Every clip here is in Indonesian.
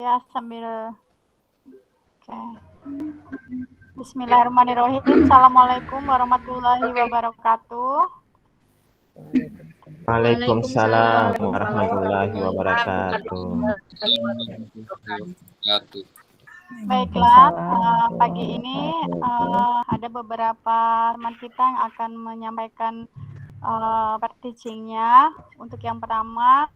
Ya, sambil Bismillahirrahmanirrahim. Assalamualaikum warahmatullahi wabarakatuh. Waalaikumsalam warahmatullahi wabarakatuh. Baiklah, pagi ini ada beberapa teman kita yang akan menyampaikan teaching-nya. Untuk yang pertama,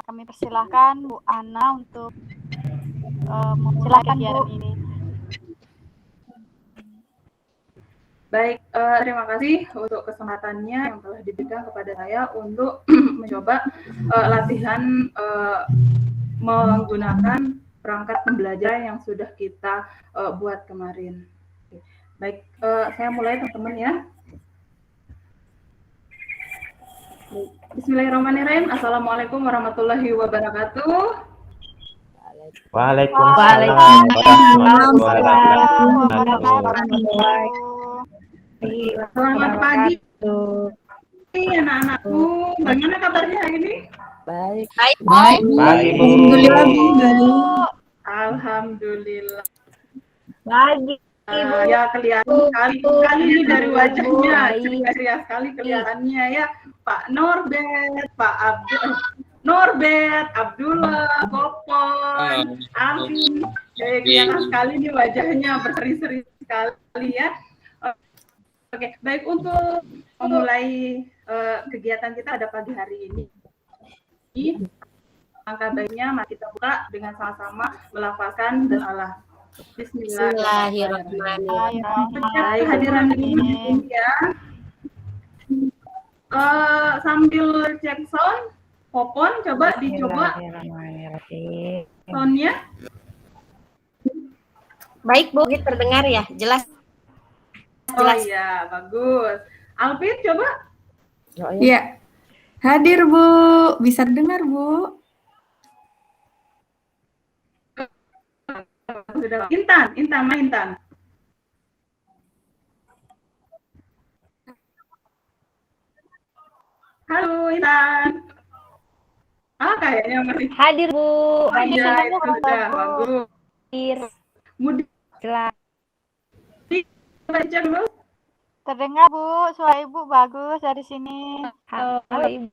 kami persilahkan Bu Ana untuk memulai kegiatan ini. Baik, terima kasih untuk kesempatannya yang telah diberikan kepada saya untuk mencoba latihan menggunakan perangkat pembelajaran yang sudah kita buat kemarin. Baik, saya mulai teman-teman ya. Bismillahirrahmanirrahim. Assalamualaikum warahmatullahi wabarakatuh. Waalaikumsalam warahmatullahi wabarakatuh. Selamat pagi anak-anakku. Bagaimana kabarnya hari ini? Baik. Baik, Bu. Alhamdulillah. Baik. Ya kelihatan kali ini dari wajahnya ceria sekali kelihatannya ya Pak Norbert, Abdullah, Popon, Alvin, kelihatan sekali nih wajahnya berseri-seri sekali ya. Oke, baik untuk memulai kegiatan kita pada pagi hari ini. Langkah baiknya mari kita buka dengan sama-sama melafalkan doa. Bismillahirrahmanirrahim. Hadiran ini ya. Sambil cek sound, Popon coba dicoba soundnya. Baik Bu, terdengar ya, jelas. Oh iya, bagus. Alvin coba. Iya. Hadir Bu, bisa dengar Bu. Sudah. Intan. Halo Intan. Kayaknya masih hadir Bu. Iya, itu sudah bagus. Mudah. Jelas. Baca dulu. Terdengar Bu, suara Ibu bagus dari sini. Halo Ibu.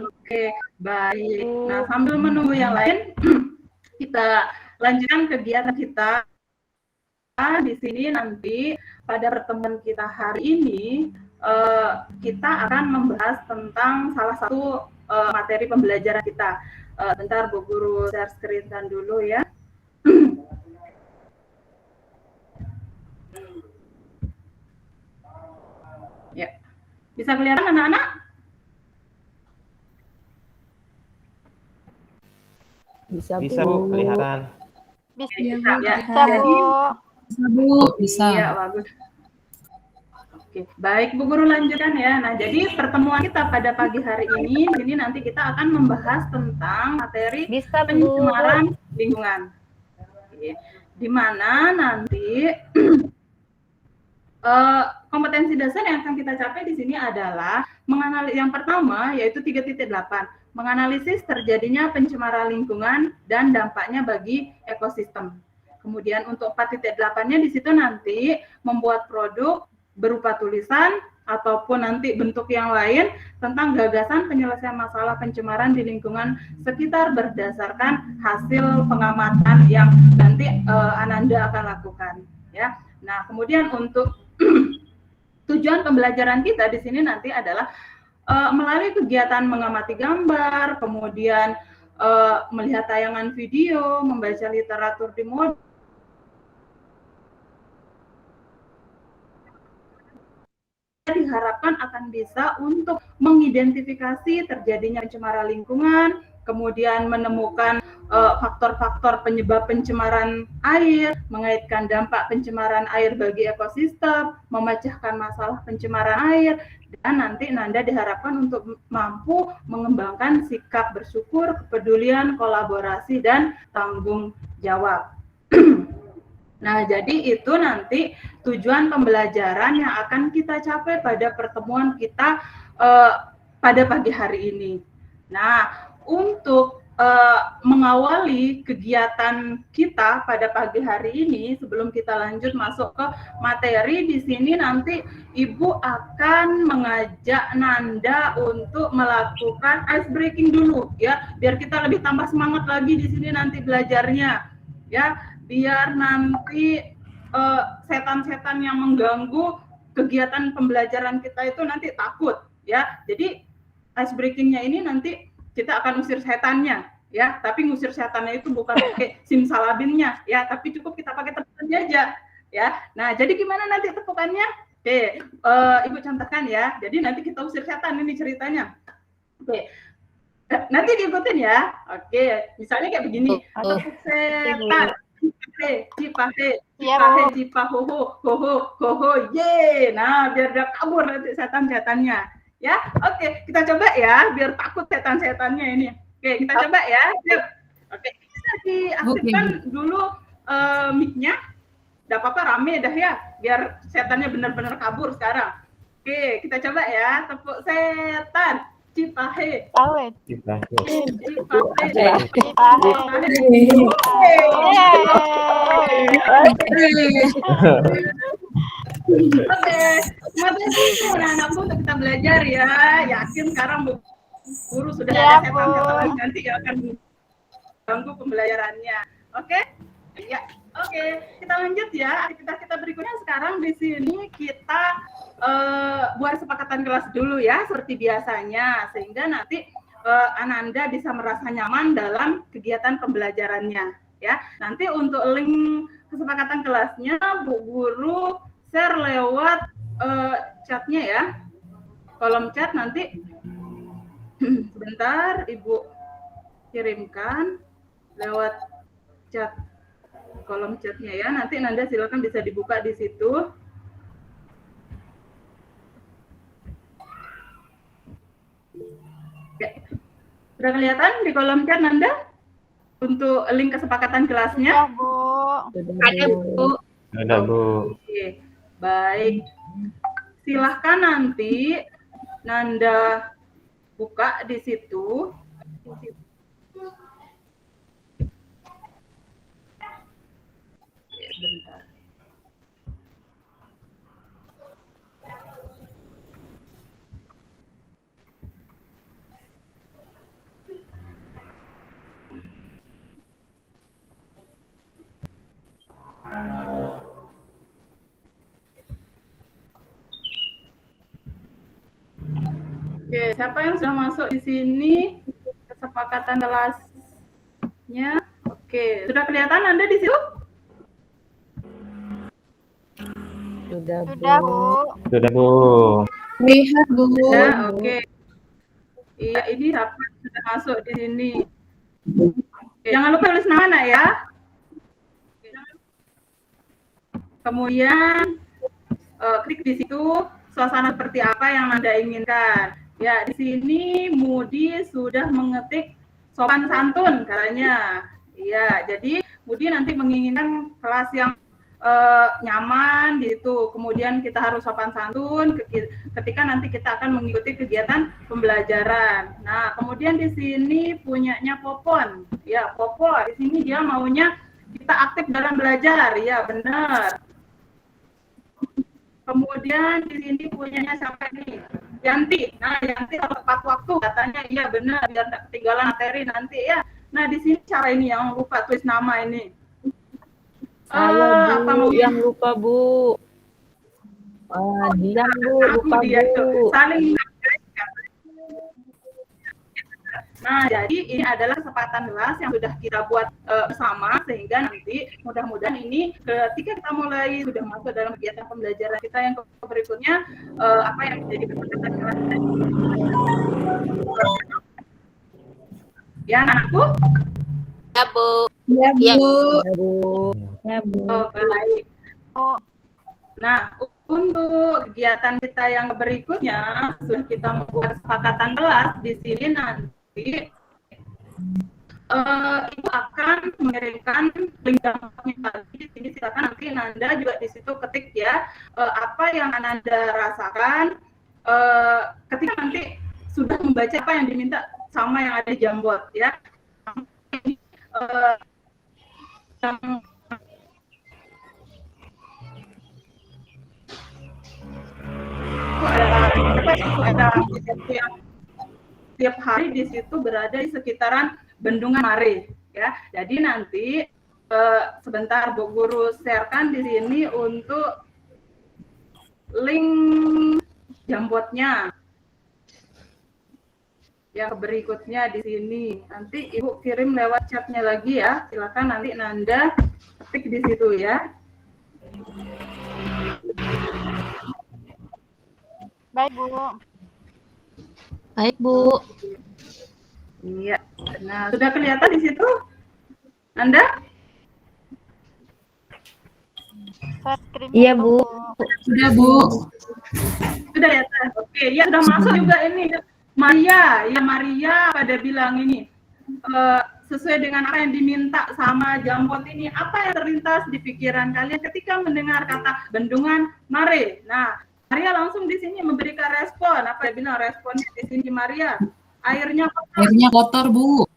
Oke, baik. Nah, sambil menunggu yang lain, kita lanjutkan kegiatan kita. Di sini nanti pada pertemuan kita hari ini, kita akan membahas tentang salah satu materi pembelajaran kita. Bentar Bu Guru share screen dulu ya. Ya, bisa kelihatan anak-anak? Bisa Bu, kelihatan. Bisa Bu. Bisa. Iya, bagus. Oke, baik Bu Guru lanjutkan ya. Nah, jadi pertemuan kita pada pagi hari ini nanti kita akan membahas tentang materi pencemaran lingkungan. Oke. Di mana nanti kompetensi dasar yang akan kita capai di sini adalah menganalisis yang pertama yaitu 3.8, menganalisis terjadinya pencemaran lingkungan dan dampaknya bagi ekosistem. Kemudian untuk 4.8-nya di situ nanti membuat produk berupa tulisan ataupun nanti bentuk yang lain tentang gagasan penyelesaian masalah pencemaran di lingkungan sekitar berdasarkan hasil pengamatan yang nanti Ananda akan lakukan ya. Nah, kemudian untuk tujuan pembelajaran kita di sini nanti adalah melalui kegiatan mengamati gambar, kemudian melihat tayangan video, membaca literatur di modul, diharapkan akan bisa untuk mengidentifikasi terjadinya pencemaran lingkungan, kemudian menemukan faktor-faktor penyebab pencemaran air, mengaitkan dampak pencemaran air bagi ekosistem, memecahkan masalah pencemaran air, dan nanti Nanda diharapkan untuk mampu mengembangkan sikap bersyukur, kepedulian, kolaborasi, dan tanggung jawab. Nah, jadi itu nanti tujuan pembelajaran yang akan kita capai pada pertemuan kita pada pagi hari ini. Nah, untuk mengawali kegiatan kita pada pagi hari ini, sebelum kita lanjut masuk ke materi, di sini nanti Ibu akan mengajak Nanda untuk melakukan ice breaking dulu, ya, biar kita lebih tambah semangat lagi di sini nanti belajarnya, ya, biar nanti setan-setan yang mengganggu kegiatan pembelajaran kita itu nanti takut, ya. Jadi ice breaking-nya ini nanti kita akan usir setannya, ya. Tapi ngusir setannya itu bukan pakai simsalabimnya, ya. Tapi cukup kita pakai tepukan aja, ya. Nah, jadi gimana nanti tepukannya? Oke, Ibu contohkan ya. Jadi nanti kita usir setan ini ceritanya. Oke, nanti diikutin ya. Oke, misalnya kayak begini. Tepuk setan, cipahe, cipahoho, ye. Nah, biar dia kabur nanti setan-setannya. Ya, oke, kita coba ya, biar takut setan-setannya ini. Oke, kita coba ya. Yuk. Oke, kita diaktifkan dulu mic-nya. Udah apa-apa, rame dah ya, biar setannya benar-benar kabur sekarang. Oke, kita coba ya. Tepuk setan, cipahe, Oke, anak-anakku untuk kita belajar ya. Yakin sekarang guru sudah ada setan-setan nanti yang akan mengganggu pembelajarannya. Oke? Ya. Oke, kita lanjut ya. Aktivitas kita berikutnya sekarang di sini kita buat kesepakatan kelas dulu ya, seperti biasanya, sehingga nanti Ananda bisa merasa nyaman dalam kegiatan pembelajarannya. Ya, nanti untuk link kesepakatan kelasnya Bu Guru share lewat chatnya ya, kolom chat nanti. Sebentar, Ibu kirimkan lewat chat, kolom chatnya ya. Nanti Nanda silakan bisa dibuka di situ. Oke. Sudah kelihatan di kolom chat Nanda untuk link kesepakatan kelasnya? Ya, Bu. Ada, Bu. Ada, Bu. Oke, baik. Silahkan nanti Nanda buka di situ. Bentar. Oke, siapa yang sudah masuk di sini? Kesepakatan kelasnya. Oke, sudah kelihatan Anda di situ? Sudah, Sudah, Bu. Sudah, Bu. Lihat, Bu. Ya, oke. Iya, ini siapa yang sudah masuk di sini? Oke, jangan lupa tulis nama nak ya. Kemudian klik di situ suasana seperti apa yang Anda inginkan. Ya, di sini Mudi sudah mengetik sopan santun katanya. Iya, jadi Mudi nanti menginginkan kelas yang nyaman gitu. Kemudian kita harus sopan santun ketika nanti kita akan mengikuti kegiatan pembelajaran. Nah, kemudian di sini punyanya Popon. Ya, Popon di sini dia maunya kita aktif dalam belajar. Ya, benar. Kemudian di sini punyanya siapa nih? Yanti. Nah, Yanti tepat waktu katanya. Iya, benar. Biar tidak ketinggalan materi nanti ya. Nah, di sini cara ini yang lupa tulis nama ini. Saya, Bu, apa mau yang lupa, Bu. Diam, Bu, lupa, Bu. Saling. Nah, jadi ini adalah kesepakatan kelas yang sudah kita buat bersama, sehingga nanti mudah-mudahan ini ketika kita mulai sudah masuk dalam kegiatan pembelajaran kita yang berikutnya, apa yang menjadi kesepakatan kelas. Ya, anakku? Ya, Bu. Ya, Bu. Ya, Bu. Ya, Bu. Oh, baik. Oh, Nah, untuk kegiatan kita yang berikutnya, sudah kita membuat kesepakatan kelas di sini nanti. Ibu akan mengirimkan link downloadnya tadi. Di sini silakan nanti Nanda juga di situ ketik ya apa yang Nanda rasakan ketika nanti sudah membaca apa yang diminta sama yang ada di Jamboard ya. eh, yang ada tiap hari di situ berada di sekitaran Bendungan Mare ya. Jadi nanti sebentar Bu Guru sharekan di sini untuk link jambotnya. Yang berikutnya di sini. Nanti Ibu kirim lewat chatnya lagi ya. Silakan nanti Nanda ketik di situ ya. Baik, Bu. Baik, Bu. Iya. Nah, sudah kelihatan di situ? Anda? Share screen. Iya, Bu. Sudah, Bu. Sudah ya? Oke, ya sudah masuk juga ini. Maria, ya Maria pada bilang ini sesuai dengan apa yang diminta sama Jambot ini, apa yang terlintas di pikiran kalian ketika mendengar kata Bendungan Mare? Nah, Maria langsung di sini memberikan respon. Apa dia bilang responnya di sini Maria? Airnya kotor, Bu.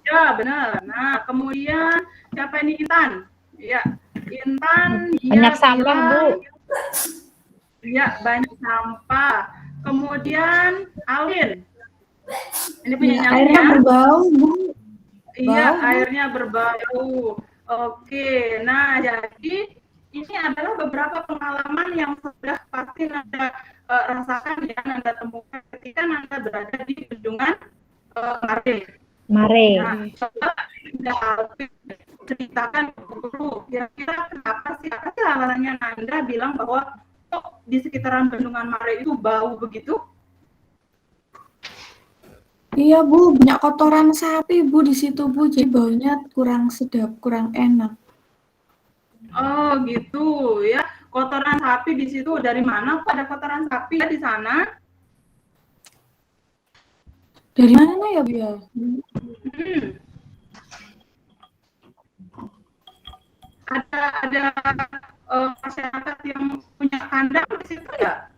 Ya, benar. Nah, kemudian siapa ini Intan? Ya, Intan dia Banyak sampah, bilang, Bu. Ya, banyak sampah. Kemudian Alin. Ini punya Ya, nyamuk airnya ya? berbau, Bu. Iya, Bau. airnya berbau. Oke, nah jadi ini adalah beberapa pengalaman yang sudah pasti Anda rasakan ya, Anda temukan ketika Anda berada di Bendungan Mare. Mare. Nah, coba Anda ceritakan dulu, kira-kira kenapa sih, apa sih alasannya Anda bilang bahwa kok di sekitaran Bendungan Mare itu bau begitu? Iya, Bu, banyak kotoran sapi, Bu, di situ, Bu. Jadi baunya kurang sedap, kurang enak. Oh gitu ya, kotoran sapi di situ dari mana? Kok ada kotoran sapi ya di sana? Dari mana ya, Bu ya? Hmm. Ada masyarakat yang punya kandang di situ ya?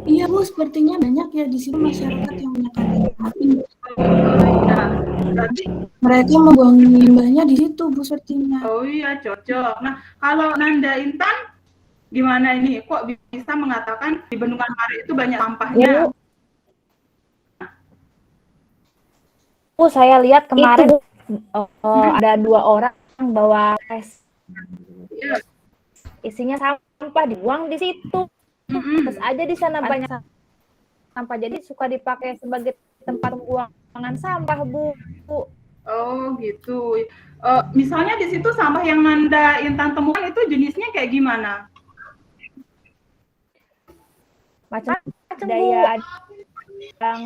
Iya, Bu, sepertinya banyak ya di sini masyarakat yang punya kandang sapi. Iya, berarti Mereka membuang limbahnya di situ, Bu, sepertinya. oh iya cocok. Nah, kalau Nanda Intan gimana ini? Kok bisa mengatakan di Bendungan Mare itu banyak sampahnya? Bu, saya lihat kemarin ada 2 orang bawa es. Iya. Isinya sampah dibuang di situ. Mm-mm. Terus aja di sana banyak sampah. Jadi suka dipakai sebagai tempat pembuangan sampah, Bu. Oh gitu. Misalnya di situ sampah yang Nanda Intan temukan itu jenisnya kayak gimana? Macam-macam, daya yang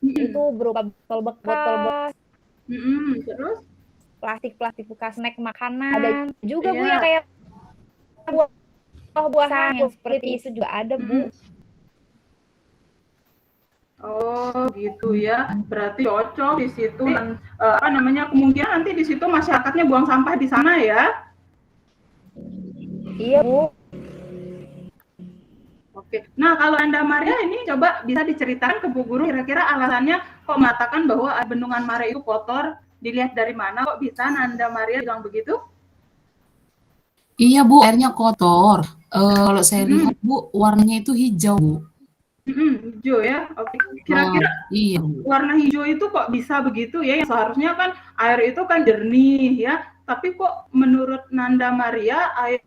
itu berupa botol-botol Terus? plastik bekas snack makanan. Ada juga, Bu, Iya. yang kayak buah-buahan yang seperti itu juga ada, Bu. Oh gitu ya, berarti cocok di situ dan kemungkinan nanti di situ masyarakatnya buang sampah di sana ya? Iya, Bu. Oke. Nah kalau Anda Maria ini coba bisa diceritakan ke Bu Guru kira-kira alasannya kok mengatakan bahwa Bendungan Mare itu kotor, dilihat dari mana kok bisa Anda Maria bilang begitu? Iya, Bu, airnya kotor. Kalau saya lihat, Bu, warnanya itu hijau, Bu. Hijau ya. Oke. Kira-kira Iya, Bu. warna hijau itu kok bisa begitu ya? Seharusnya kan air itu kan jernih ya. Tapi kok menurut Nanda Maria air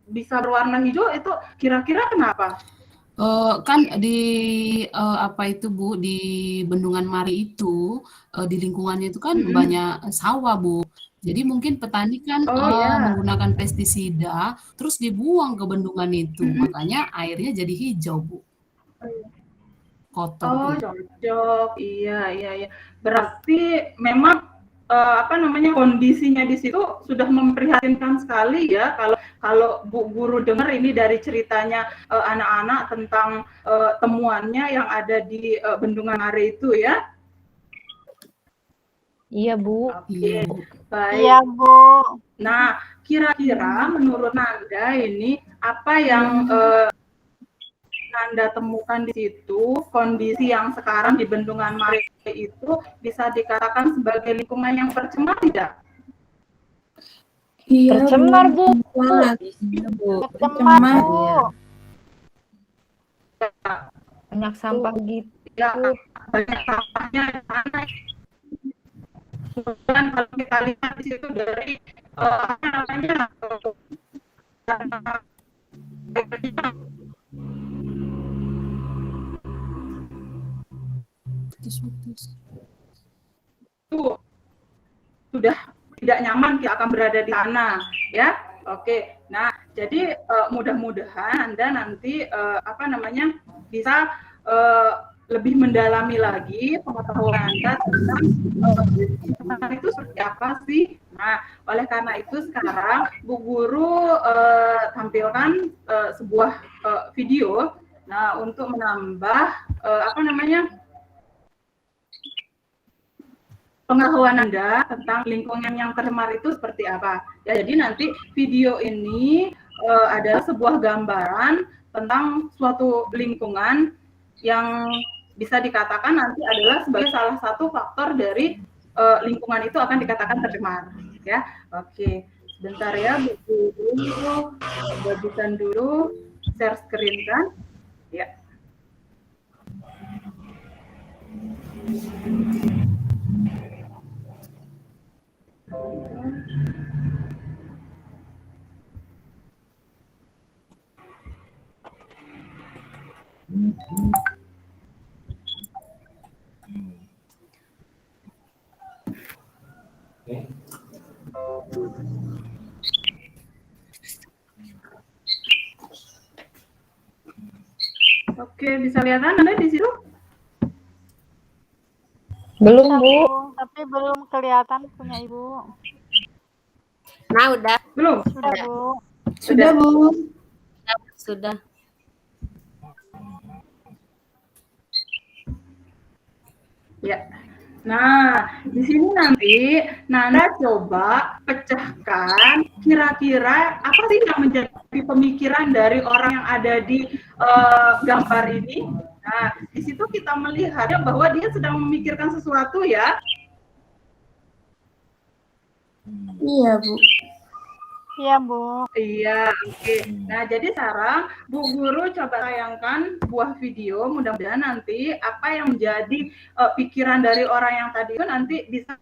bisa berwarna hijau itu kira-kira kenapa? Kan di apa itu, Bu, di Bendungan Mare itu di lingkungannya itu kan banyak sawah, Bu. Jadi mungkin petani kan menggunakan pestisida, terus dibuang ke bendungan itu, makanya airnya jadi hijau, Bu. Kotor. Oh, cocok. Iya. Berarti memang kondisinya di situ sudah memprihatinkan sekali ya. Kalau Bu Guru dengar ini dari ceritanya anak-anak tentang temuannya yang ada di Bendungan Mare itu ya. Iya, Bu. Oke, baik. Iya, Bu. Nah, kira-kira menurut Nanda ini apa yang Anda temukan di situ, kondisi yang sekarang di Bendungan Mari itu bisa dikatakan sebagai lingkungan yang tercemar tidak? Iya, Tercemar, Bu. banget. Tercemar, Bu. Banyak sampah gitu. Ya, banyak sampahnya di sana. Dan kalau kita lihat di situ dari apa namanya itu sudah tidak nyaman kita akan berada di sana, ya. Oke. Nah, jadi mudah-mudahan Anda nanti apa namanya bisa lebih mendalami lagi pengetahuan Anda tentang itu seperti apa sih. Nah, oleh karena itu sekarang Bu Guru tampilkan sebuah video. Nah, untuk menambah apa namanya pengetahuan Anda tentang lingkungan yang tercemar itu seperti apa. Ya, jadi nanti video ini adalah sebuah gambaran tentang suatu lingkungan yang bisa dikatakan nanti adalah sebagai salah satu faktor dari lingkungan itu akan dikatakan tercemar. Ya, oke. Sebentar ya, Bu Guru, bagikan dulu share screen kan. Ya. Oke, bisa lihat Anda di situ? Belum, Bisa, Bu. tapi belum kelihatan punya Ibu. Nah, udah. Belum? Sudah, Bu. Sudah, Bu. Sudah. Ya. Nah, di sini nanti Nanda coba pecahkan kira-kira apa sih yang menjadi pemikiran dari orang yang ada di gambar ini. Nah, di situ kita melihatnya bahwa dia sedang memikirkan sesuatu ya. Iya, Bu. Iya, Bu. Iya, oke. Nah, jadi sekarang Bu Guru coba tayangkan buah video. Mudah-mudahan nanti apa yang menjadi pikiran dari orang yang tadi itu nanti bisa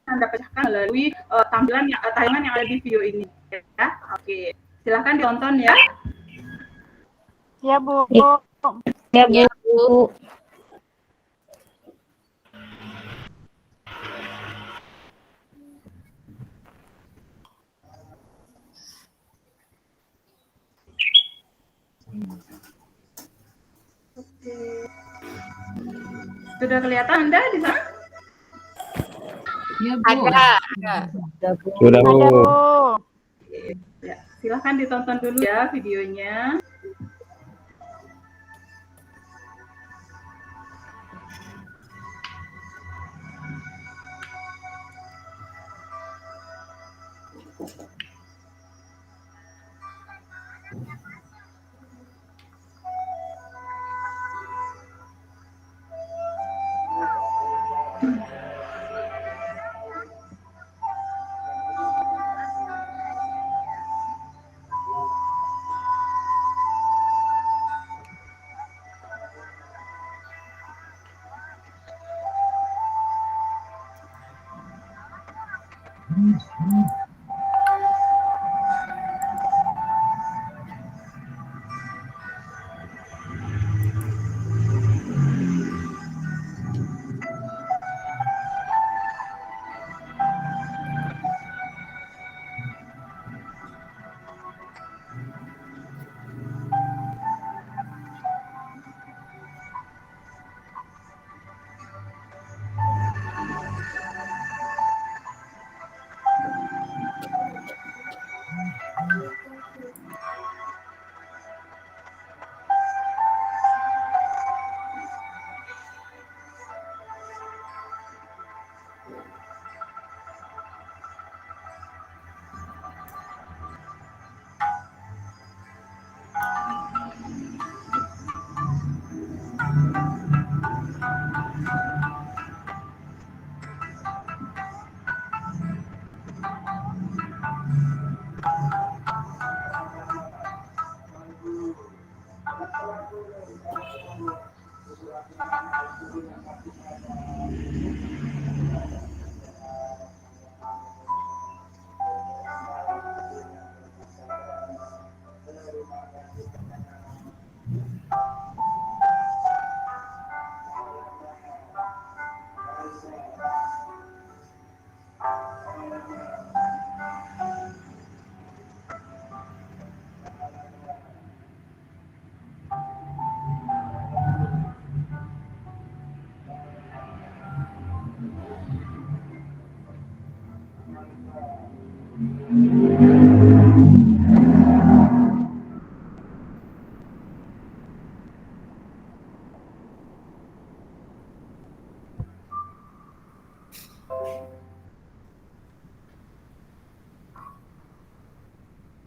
Anda pecahkan melalui tampilan yang tayangan yang ada di video ini. Ya, oke. Silahkan ditonton ya. Iya, Bu. Ya, Ya, Bu. Bu. Sudah kelihatan Anda di sana? Ya, Bu. Ada. Sudah, Bu. Ada, Bu. Ya, silahkan ditonton dulu ya videonya.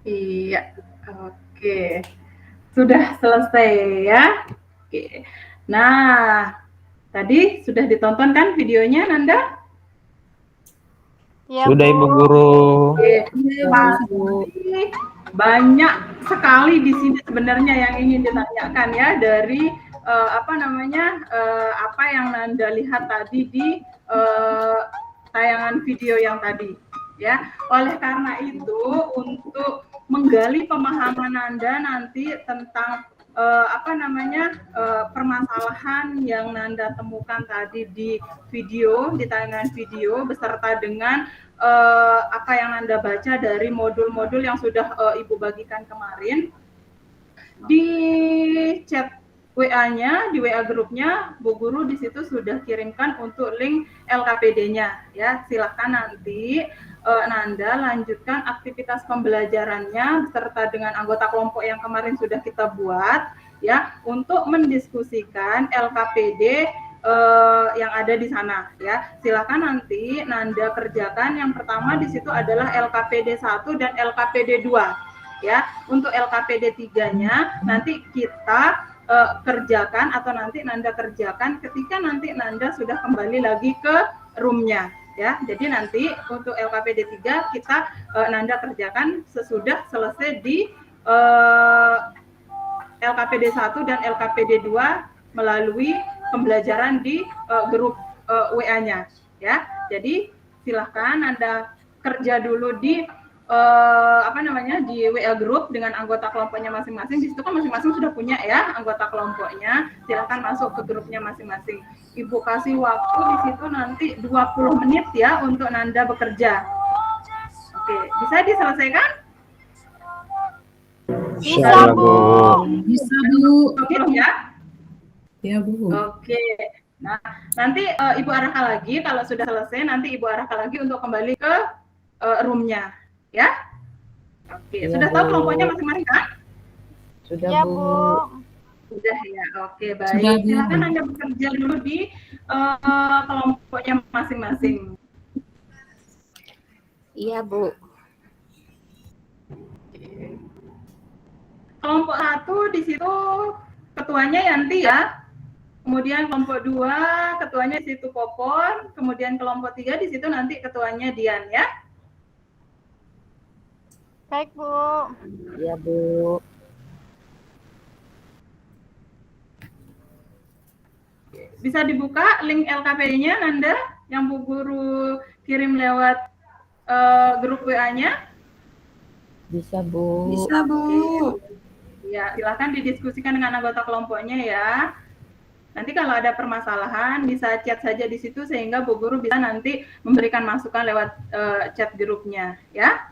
Iya, oke. Sudah selesai ya. Oke. Nah, tadi sudah ditonton kan videonya, Nanda? Ya, Sudah Bu. Ibu Guru. Oke. Pasti banyak sekali di sini sebenarnya yang ingin ditanyakan ya dari apa yang Nanda lihat tadi di tayangan video yang tadi ya. Oleh karena itu untuk menggali pemahaman Nanda nanti tentang permasalahan yang Nanda temukan tadi di video, di tayangan video beserta dengan apa yang Nanda baca dari modul-modul yang sudah Ibu bagikan kemarin. Di chat WA-nya, di WA grupnya, Bu Guru di situ sudah kirimkan untuk link LKPD-nya ya. Silakan nanti Nanda lanjutkan aktivitas pembelajarannya beserta dengan anggota kelompok yang kemarin sudah kita buat ya untuk mendiskusikan LKPD yang ada di sana ya. Silakan nanti Nanda kerjakan. Yang pertama di situ adalah LKPD 1 dan LKPD 2 ya. Untuk LKPD 3-nya nanti kita kerjakan atau nanti Nanda kerjakan ketika nanti Nanda sudah kembali lagi ke roomnya ya. Jadi nanti untuk LKPD 3 kita Nanda kerjakan sesudah selesai di LKPD 1 dan LKPD 2 melalui pembelajaran di grup WA-nya ya. Jadi silahkan Anda kerja dulu di di WA grup dengan anggota kelompoknya masing-masing. Di situ kan masing-masing sudah punya ya anggota kelompoknya. Silahkan masuk ke grupnya masing-masing. Ibu kasih waktu di situ nanti 20 menit ya untuk Nanda bekerja. Oke, bisa diselesaikan? Bisa, Bu. Bisa, Bu. Belum ya? Ya, Bu. Oke. Nah, nanti Ibu arahkan lagi kalau sudah selesai nanti Ibu arahkan lagi untuk kembali ke roomnya, ya. Oke, Ya, sudah Bu. tahu kelompoknya masing-masing kan? Sudah, Ya, Bu. Bu. Sudah ya. Oke, baik. Sudah, Bu. Silakan Anda bekerja dulu di kelompoknya masing-masing. Iya, Bu. Kelompok 1 di situ ketuanya Yanti ya. Kemudian kelompok 2 ketuanya di situ Popon, kemudian kelompok 3 di situ nanti ketuanya Dian ya. Baik, Bu. Ya, Bu. Bisa dibuka link LKPD-nya Nanda yang Bu Guru kirim lewat grup WA-nya? Bisa, Bu. Bisa, Bu. Ya, silakan didiskusikan dengan anggota kelompoknya ya. Nanti kalau ada permasalahan bisa chat saja di situ sehingga Bu Guru bisa nanti memberikan masukan lewat chat grupnya ya.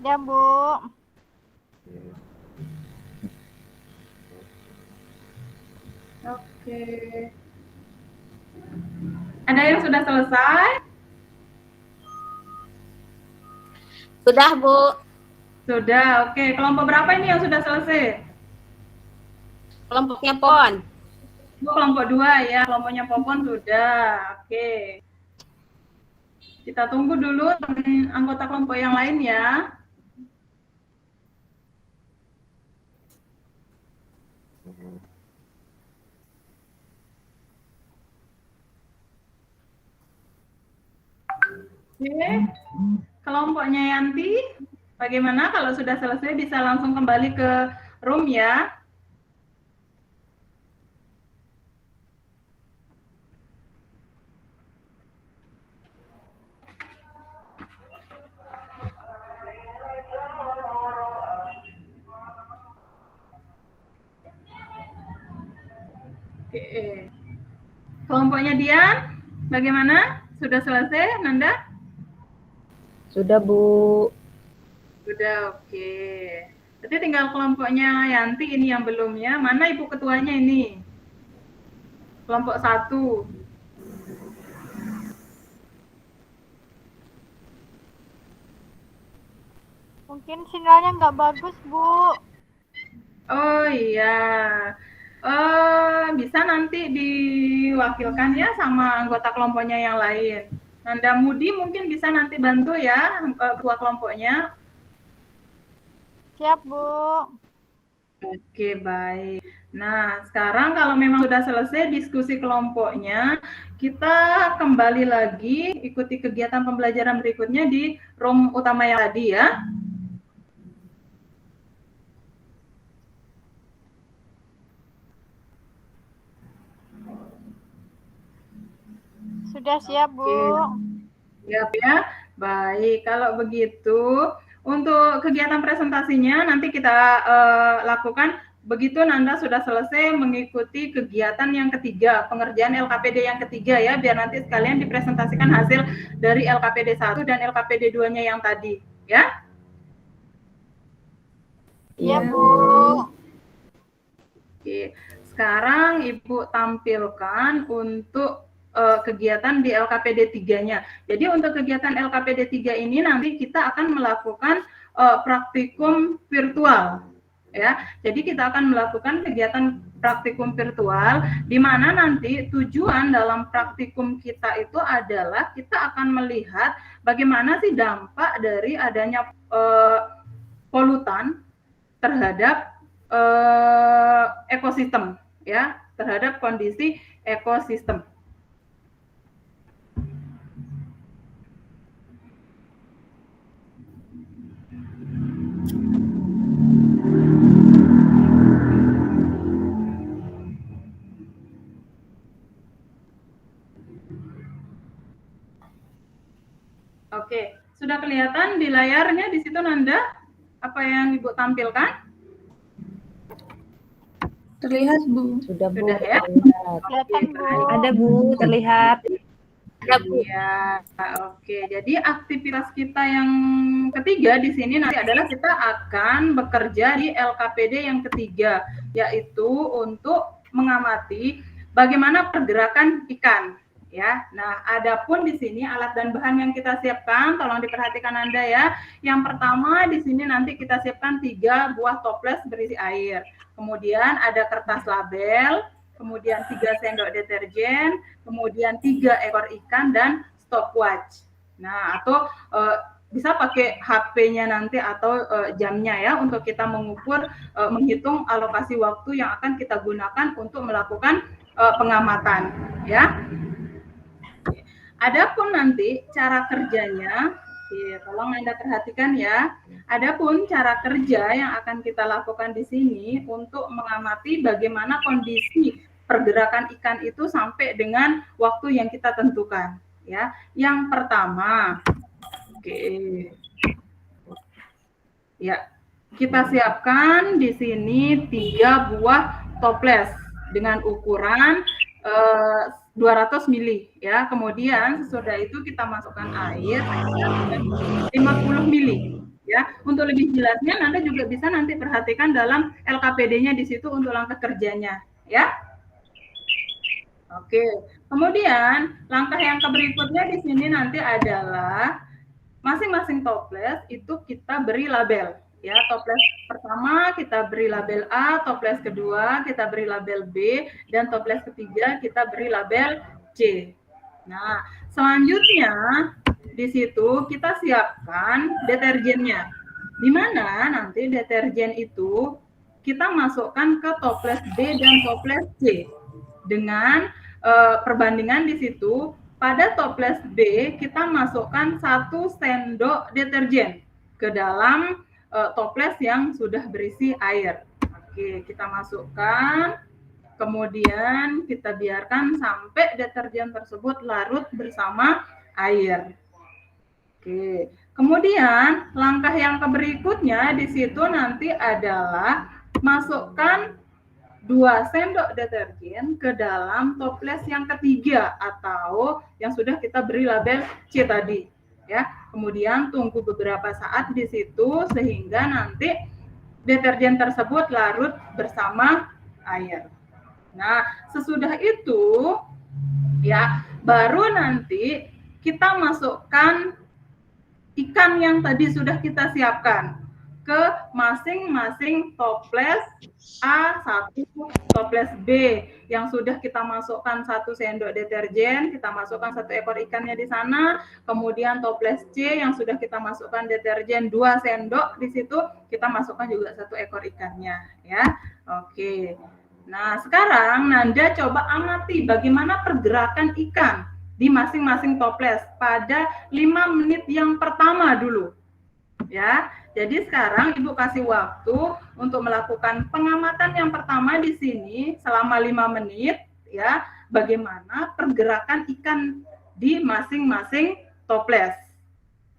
Ya, Bu. Oke. Ada yang sudah selesai? Sudah, Bu. Sudah, oke. Kelompok berapa ini yang sudah selesai? Kelompoknya Pon. Bu, kelompok 2 ya, kelompoknya Popon sudah. Oke. Kita tunggu dulu anggota kelompok yang lain ya. Oke, kelompoknya Yanti, bagaimana kalau sudah selesai bisa langsung kembali ke room ya? Oke. Kelompoknya Dian, bagaimana? Sudah selesai, Nanda? Sudah, Bu. Sudah, oke. Berarti tinggal kelompoknya Yanti ini yang belum ya. Mana Ibu ketuanya ini? Kelompok 1. Mungkin sinyalnya nggak bagus, Bu. Oh iya. Bisa nanti diwakilkan ya sama anggota kelompoknya yang lain. Nanda Mudi mungkin bisa nanti bantu ya ketua kelompoknya. Siap, Bu. Oke, baik. Nah, sekarang kalau memang sudah selesai diskusi kelompoknya, kita kembali lagi ikuti kegiatan pembelajaran berikutnya di room utama yang tadi ya. Sudah siap, Bu. Siap ya. Baik, kalau begitu untuk kegiatan presentasinya nanti kita lakukan begitu Nanda sudah selesai mengikuti kegiatan yang ketiga, pengerjaan LKPD yang ketiga ya, biar nanti sekalian dipresentasikan hasil dari LKPD 1 dan LKPD 2-nya yang tadi, ya. Iya, Bu. Oke, sekarang Ibu tampilkan untuk kegiatan di LKPD 3-nya. Jadi untuk kegiatan LKPD 3 ini nanti kita akan melakukan praktikum virtual ya. Jadi kita akan melakukan kegiatan praktikum virtual di mana nanti tujuan dalam praktikum kita itu adalah kita akan melihat bagaimana sih dampak dari adanya polutan terhadap ekosistem ya, terhadap kondisi ekosistem. Oke, sudah kelihatan di layarnya di situ Nanda apa yang Ibu tampilkan? Terlihat, Bu. Sudah, Bu. Sudah ya? Kelihatan, Bu. Ada, Bu, terlihat. Ada, Bu. Ya, oke. Jadi aktivitas kita yang ketiga di sini nanti adalah kita akan bekerja di LKPD yang ketiga, yaitu untuk mengamati bagaimana pergerakan ikan. Ya, nah, adapun di sini alat dan bahan yang kita siapkan, tolong diperhatikan Anda ya. Yang pertama di sini nanti kita siapkan 3 buah toples berisi air. Kemudian ada kertas label, kemudian 3 sendok deterjen, kemudian 3 ekor ikan dan stopwatch. Nah, atau bisa pakai HP-nya nanti atau jamnya ya untuk kita mengukur, menghitung alokasi waktu yang akan kita gunakan untuk melakukan pengamatan ya. Adapun nanti cara kerjanya, tolong Anda perhatikan ya. Adapun cara kerja yang akan kita lakukan di sini untuk mengamati bagaimana kondisi pergerakan ikan itu sampai dengan waktu yang kita tentukan. Ya, yang pertama, ya kita siapkan di sini 3 buah toples dengan ukuran 200 mili ya. Kemudian sesudah itu kita masukkan air 50 mili ya. Untuk lebih jelasnya Anda juga bisa nanti perhatikan dalam LKPD-nya di situ untuk langkah kerjanya ya. Oke. Kemudian langkah yang berikutnya di sini nanti adalah masing-masing toples itu kita beri label. Ya, toples pertama kita beri label A, toples kedua kita beri label B, dan toples ketiga kita beri label C. Nah, selanjutnya di situ kita siapkan deterjennya. Di mana nanti deterjen itu kita masukkan ke toples B dan toples C. Dengan perbandingan di situ, pada toples B kita masukkan 1 sendok deterjen ke dalam toples yang sudah berisi air. Oke, kita masukkan, kemudian kita biarkan sampai deterjen tersebut larut bersama air. Oke, kemudian langkah yang berikutnya di situ nanti adalah masukkan 2 sendok deterjen ke dalam toples yang ketiga atau yang sudah kita beri label C tadi, ya. Kemudian tunggu beberapa saat di situ sehingga nanti deterjen tersebut larut bersama air. Nah, sesudah itu ya baru nanti kita masukkan ikan yang tadi sudah kita siapkan ke masing-masing toples A1, toples B yang sudah kita masukkan 1 sendok deterjen, kita masukkan 1 ekor ikannya di sana, kemudian toples C yang sudah kita masukkan deterjen 2 sendok di situ, kita masukkan juga 1 ekor ikannya, ya. Oke. Nah, sekarang Nanda coba amati bagaimana pergerakan ikan di masing-masing toples pada 5 menit yang pertama dulu. Ya. Jadi sekarang Ibu kasih waktu untuk melakukan pengamatan yang pertama di sini selama 5 menit, ya, bagaimana pergerakan ikan di masing-masing toples.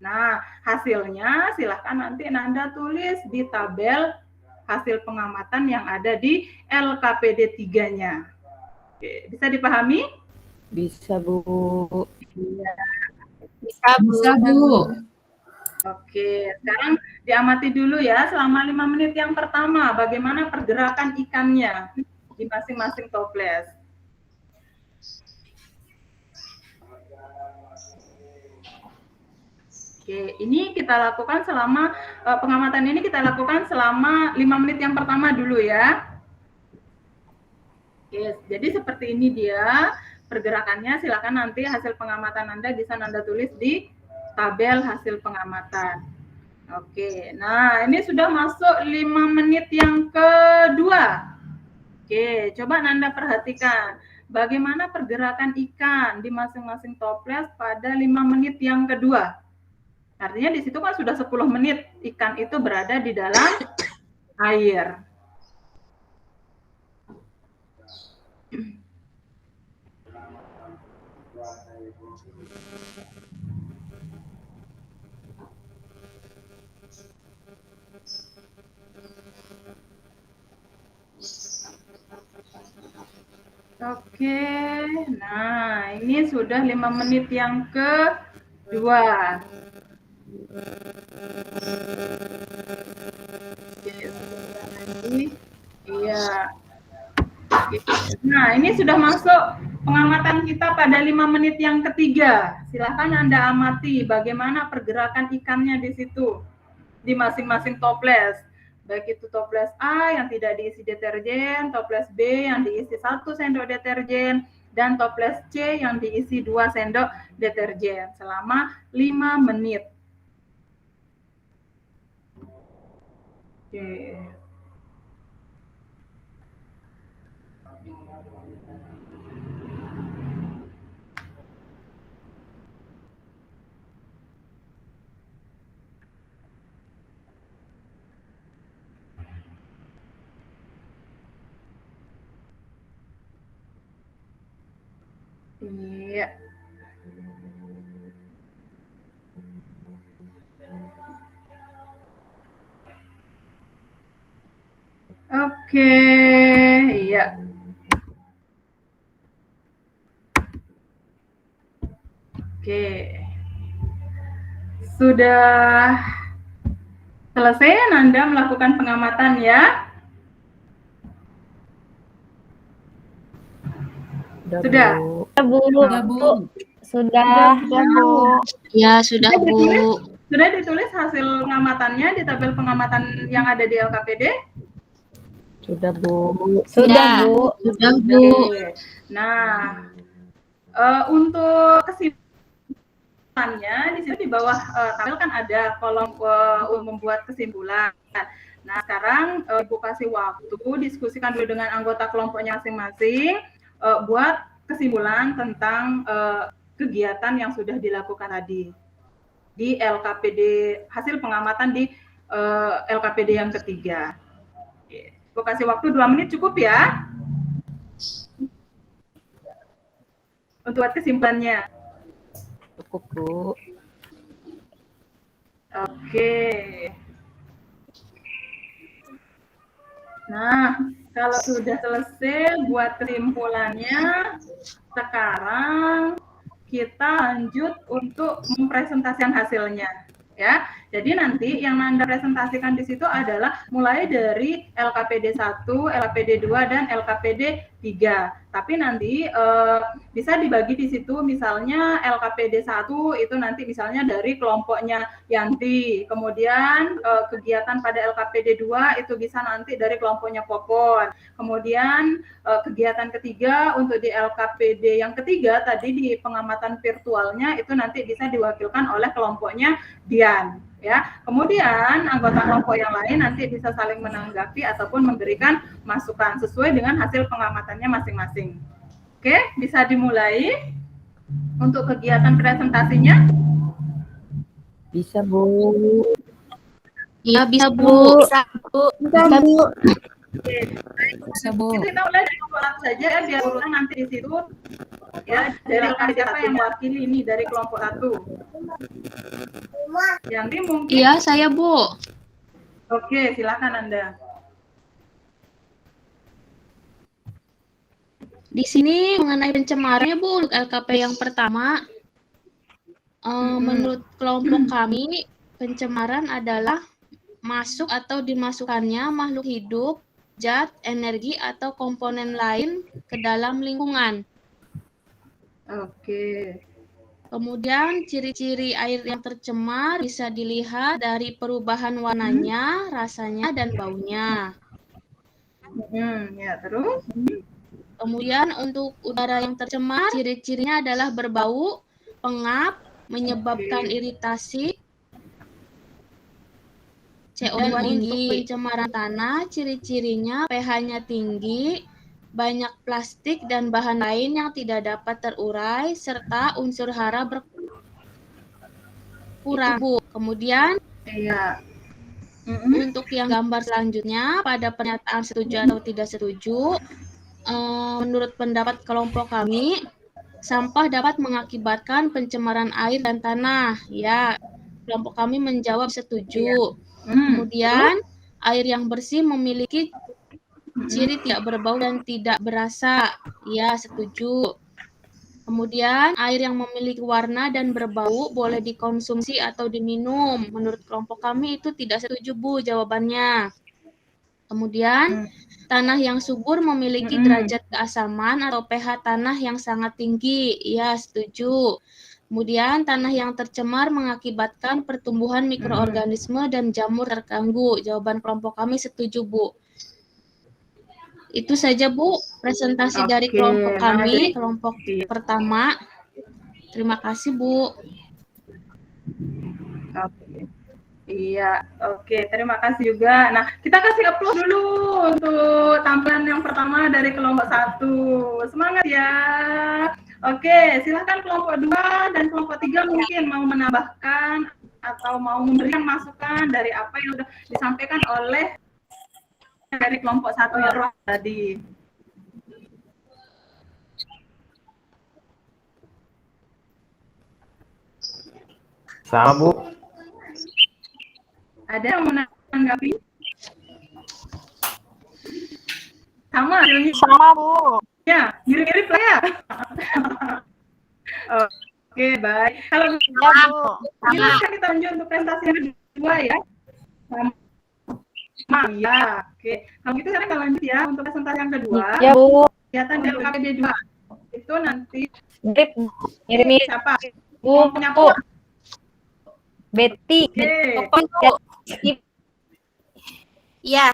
Nah, hasilnya silahkan nanti Nanda tulis di tabel hasil pengamatan yang ada di LKPD 3-nya. Oke, bisa dipahami? Bisa, Bu. Iya. Bisa, Bu. Bisa, Bu. Oke, sekarang diamati dulu ya selama 5 menit yang pertama bagaimana pergerakan ikannya di masing-masing toples. Oke, ini kita lakukan selama pengamatan ini kita lakukan selama 5 menit yang pertama dulu ya. Oke, jadi seperti ini dia pergerakannya. Silakan nanti hasil pengamatan Anda bisa Anda tulis di tabel hasil pengamatan. Oke, nah ini sudah masuk 5 menit yang kedua. Oke, coba Nanda perhatikan bagaimana pergerakan ikan di masing-masing toples pada 5 menit yang kedua. Artinya di situ kan sudah 10 menit ikan itu berada di dalam air. Oke, nah ini sudah 5 menit yang kedua. Iya. Nah, ini sudah masuk pengamatan kita pada 5 menit yang ketiga. Silakan Anda amati bagaimana pergerakan ikannya di situ, di masing-masing toples. Baik itu toples A yang tidak diisi deterjen, toples B yang diisi 1 sendok deterjen, dan toples C yang diisi 2 sendok deterjen selama 5 menit. Oke. Iya. Oke, iya. Oke. Sudah selesai Nanda melakukan pengamatan ya? Sudah. Bu. Sudah, Bu. Sudah. Bu. Ya, sudah, Bu. Sudah ditulis hasil pengamatannya di tabel pengamatan yang ada di LKPD? Sudah, Bu. Sudah, Bu. Sudah, Bu. Oke. Nah, untuk kesimpulannya di sini di bawah tabel kan ada kolom membuat kesimpulan. Nah, sekarang Ibu kasih waktu diskusikan dulu dengan anggota kelompoknya masing-masing buat kesimpulan tentang kegiatan yang sudah dilakukan tadi di LKPD, hasil pengamatan di LKPD yang ketiga. Ibu kasih waktu 2 menit cukup ya untuk buat kesimpulannya. Cukup, Bu. Oke. Nah, kalau sudah selesai buat kesimpulannya, sekarang kita lanjut untuk mempresentasikan hasilnya. Ya, jadi nanti yang Anda presentasikan di situ adalah mulai dari LKPD 1, LKPD 2, dan LKPD 3. Tapi nanti bisa dibagi di situ, misalnya LKPD 1 itu nanti misalnya dari kelompoknya Yanti, kemudian kegiatan pada LKPD 2 itu bisa nanti dari kelompoknya Popon, kemudian kegiatan ketiga untuk di LKPD yang ketiga tadi di pengamatan virtualnya itu nanti bisa diwakilkan oleh kelompoknya Dian. Ya, kemudian anggota kelompok yang lain nanti bisa saling menanggapi ataupun memberikan masukan sesuai dengan hasil pengamatannya masing-masing. Oke, bisa dimulai untuk kegiatan presentasinya. Bisa, Bu. Iya, bisa, Bu. Bisa, Bu. Bisa, Bu. Kita mulai dari kelompok saja ya, biar urutan nanti di situ. Ya, dari siapa yang mewakili ini dari kelompok 1? Yanti mungkin. Iya, saya, Bu. Oke, silakan Anda. Di sini mengenai pencemarannya, Bu, untuk LKP yang pertama, menurut kelompok kami, pencemaran adalah masuk atau dimasukkannya makhluk hidup, zat, energi, atau komponen lain ke dalam lingkungan. Oke. Kemudian ciri-ciri air yang tercemar bisa dilihat dari perubahan warnanya, rasanya, dan baunya. Ya, terus? Kemudian untuk udara yang tercemar, ciri-cirinya adalah berbau, pengap, menyebabkan iritasi, CO2 tinggi. Untuk pencemaran tanah, ciri-cirinya pH-nya tinggi, banyak plastik dan bahan lain yang tidak dapat terurai, serta unsur hara berkurang. Kemudian, untuk yang gambar selanjutnya, pada pernyataan setuju atau tidak setuju, menurut pendapat kelompok kami, sampah dapat mengakibatkan pencemaran air dan tanah. Ya, kelompok kami menjawab setuju. Kemudian, air yang bersih memiliki ciri tidak berbau dan tidak berasa. Ya, setuju. Kemudian, air yang memiliki warna dan berbau boleh dikonsumsi atau diminum. Menurut kelompok kami itu tidak setuju, Bu, jawabannya. Kemudian, tanah yang subur memiliki derajat keasaman atau pH tanah yang sangat tinggi. Ya, setuju. Kemudian, tanah yang tercemar mengakibatkan pertumbuhan mikroorganisme dan jamur terganggu. Jawaban kelompok kami setuju, Bu. Itu saja, Bu, presentasi dari kelompok kami, kelompok pertama. Terima kasih, Bu. Iya, oke. Terima kasih juga. Nah, kita kasih applause dulu untuk tampilan yang pertama dari kelompok 1. Semangat ya. Oke, silakan kelompok 2 dan kelompok 3 mungkin mau menambahkan atau mau memberikan masukan dari apa yang sudah disampaikan oleh dari kelompok 1 yang tadi. Sama, Bu. Ada yang menanggapi? Sama hasilnya? Sama, Bu. Ya, mirip-mirip lah ya. Oke, baik. Kalau Ya, Bu. bisa kita lanjut untuk presentasi yang kedua ya. Ya, oke. Kalau gitu sekarang kita lanjut ya untuk presentasi yang kedua. Ya, Bu. Kegiatan dari LKPD 2. Itu nanti Mirip siapa? Bu. Punya Bu. Betty. Oke. Iya.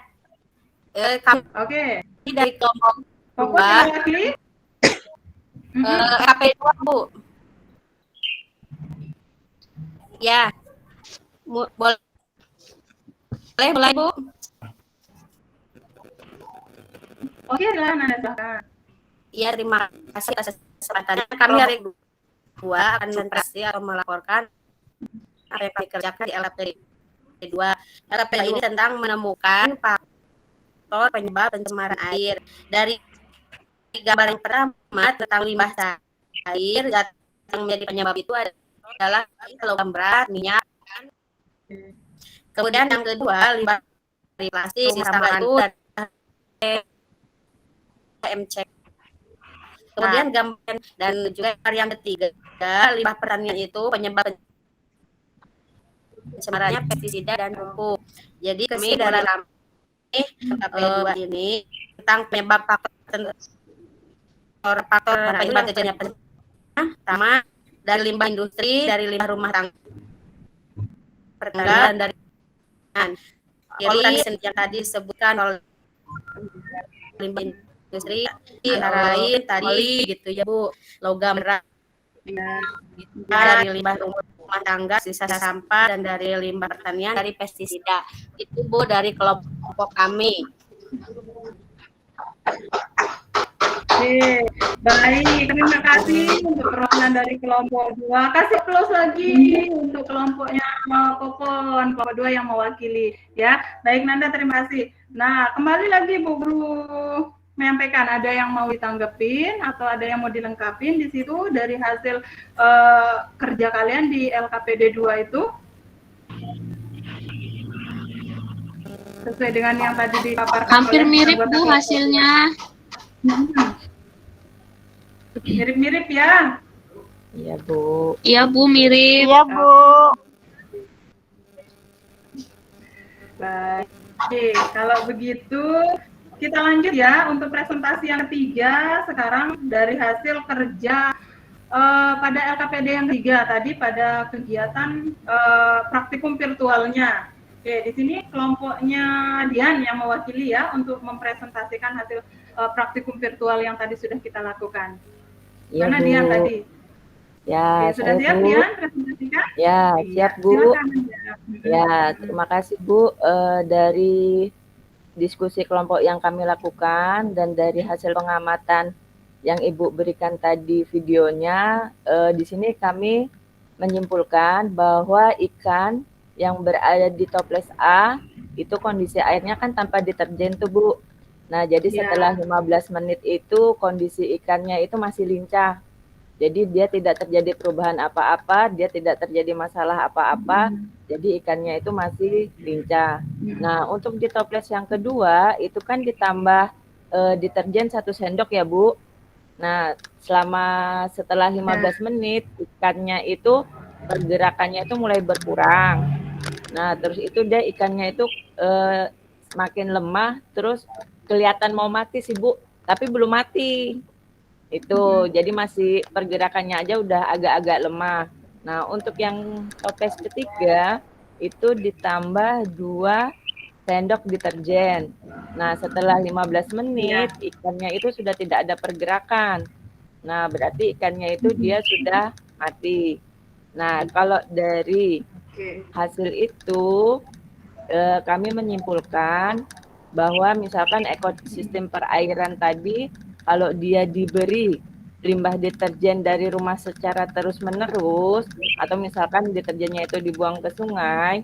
Kami Oke. dari kelompok Fokus 2, yang lagi. KP2, Bu. Ya. Boleh mulai, Bu? Oke, silakan Anda silakan. Iya, terima kasih atas kesempatannya. Kami hari 2 akan presentasi atau melaporkan apa yang kami kerjakan di LKPD 2. LKPD ini tentang menemukan faktor penyebab pencemaran air. Dari gambar yang pertama tentang limbah air, yang menjadi penyebab itu adalah logam berat, minyak. Kemudian yang kedua, limbah dari plastik, sampah itu MC. Kemudian gambar dan juga yang ketiga, limbah pertanian itu penyebab pencemarannya pestisida dan pupuk. Jadi kami dalam LKPD 2 ini tentang penyebab faktor penyebab terjadinya pencemaran, pertama dari limbah industri, dari limbah rumah tangga, pertanggal, dan dari yang tadi disebutkan oleh limbah industri, antara lain tadi gitu ya Bu, logam berat, dari limbah rumah tangga, sisa sampah, dan dari limbah pertanian, dari pestisida. Itu Bu dari kelompok kami. Oke, baik. Terima kasih untuk perwakilan dari kelompok 2. Kasih plus lagi untuk kelompoknya Popon, kelompok 2 yang mewakili. Ya, baik Nanda, terima kasih. Nah, kembali lagi Bu Guru menyampaikan, ada yang mau ditanggepin atau ada yang mau dilengkapin di situ dari hasil kerja kalian di LKPD 2 itu? Sesuai dengan yang tadi dipaparkan. Hampir mirip Bu hasilnya. Mirip-mirip ya? Iya, Bu. Iya Bu, mirip. Iya, Bu. Baik. Oke, kalau begitu kita lanjut ya untuk presentasi yang ketiga sekarang dari hasil kerja pada LKPD yang ketiga tadi pada kegiatan praktikum virtualnya. Oke, di sini kelompoknya Dian yang mewakili ya untuk mempresentasikan hasil praktikum virtual yang tadi sudah kita lakukan. Iya, Mana Bu. Dian tadi? Ya, Oke, sudah saya, siap Bu. Dian presentasikan? Ya, siap, Bu. Silakan. Ya, terima kasih, Bu. Dari diskusi kelompok yang kami lakukan dan dari hasil pengamatan yang Ibu berikan tadi videonya, di sini kami menyimpulkan bahwa ikan yang berada di toples A itu kondisi airnya kan tanpa deterjen tuh, Bu. Nah, jadi setelah 15 menit itu kondisi ikannya itu masih lincah. Jadi dia tidak terjadi perubahan apa-apa, dia tidak terjadi masalah apa-apa, jadi ikannya itu masih lincah. Nah, untuk di toples yang kedua itu kan ditambah deterjen 1 sendok ya, Bu. Nah, setelah 15 menit ikannya itu pergerakannya itu mulai berkurang. Nah, terus itu dia ikannya itu semakin lemah, terus kelihatan mau mati sih, Bu, tapi belum mati. Itu jadi masih pergerakannya aja udah agak-agak lemah. Nah, untuk yang toples ketiga itu ditambah 2 sendok deterjen. Nah, setelah 15 menit ikannya itu sudah tidak ada pergerakan. Nah, berarti ikannya itu dia sudah mati. Nah, kalau dari hasil itu kami menyimpulkan bahwa misalkan ekosistem perairan tadi kalau dia diberi limbah deterjen dari rumah secara terus-menerus atau misalkan deterjennya itu dibuang ke sungai,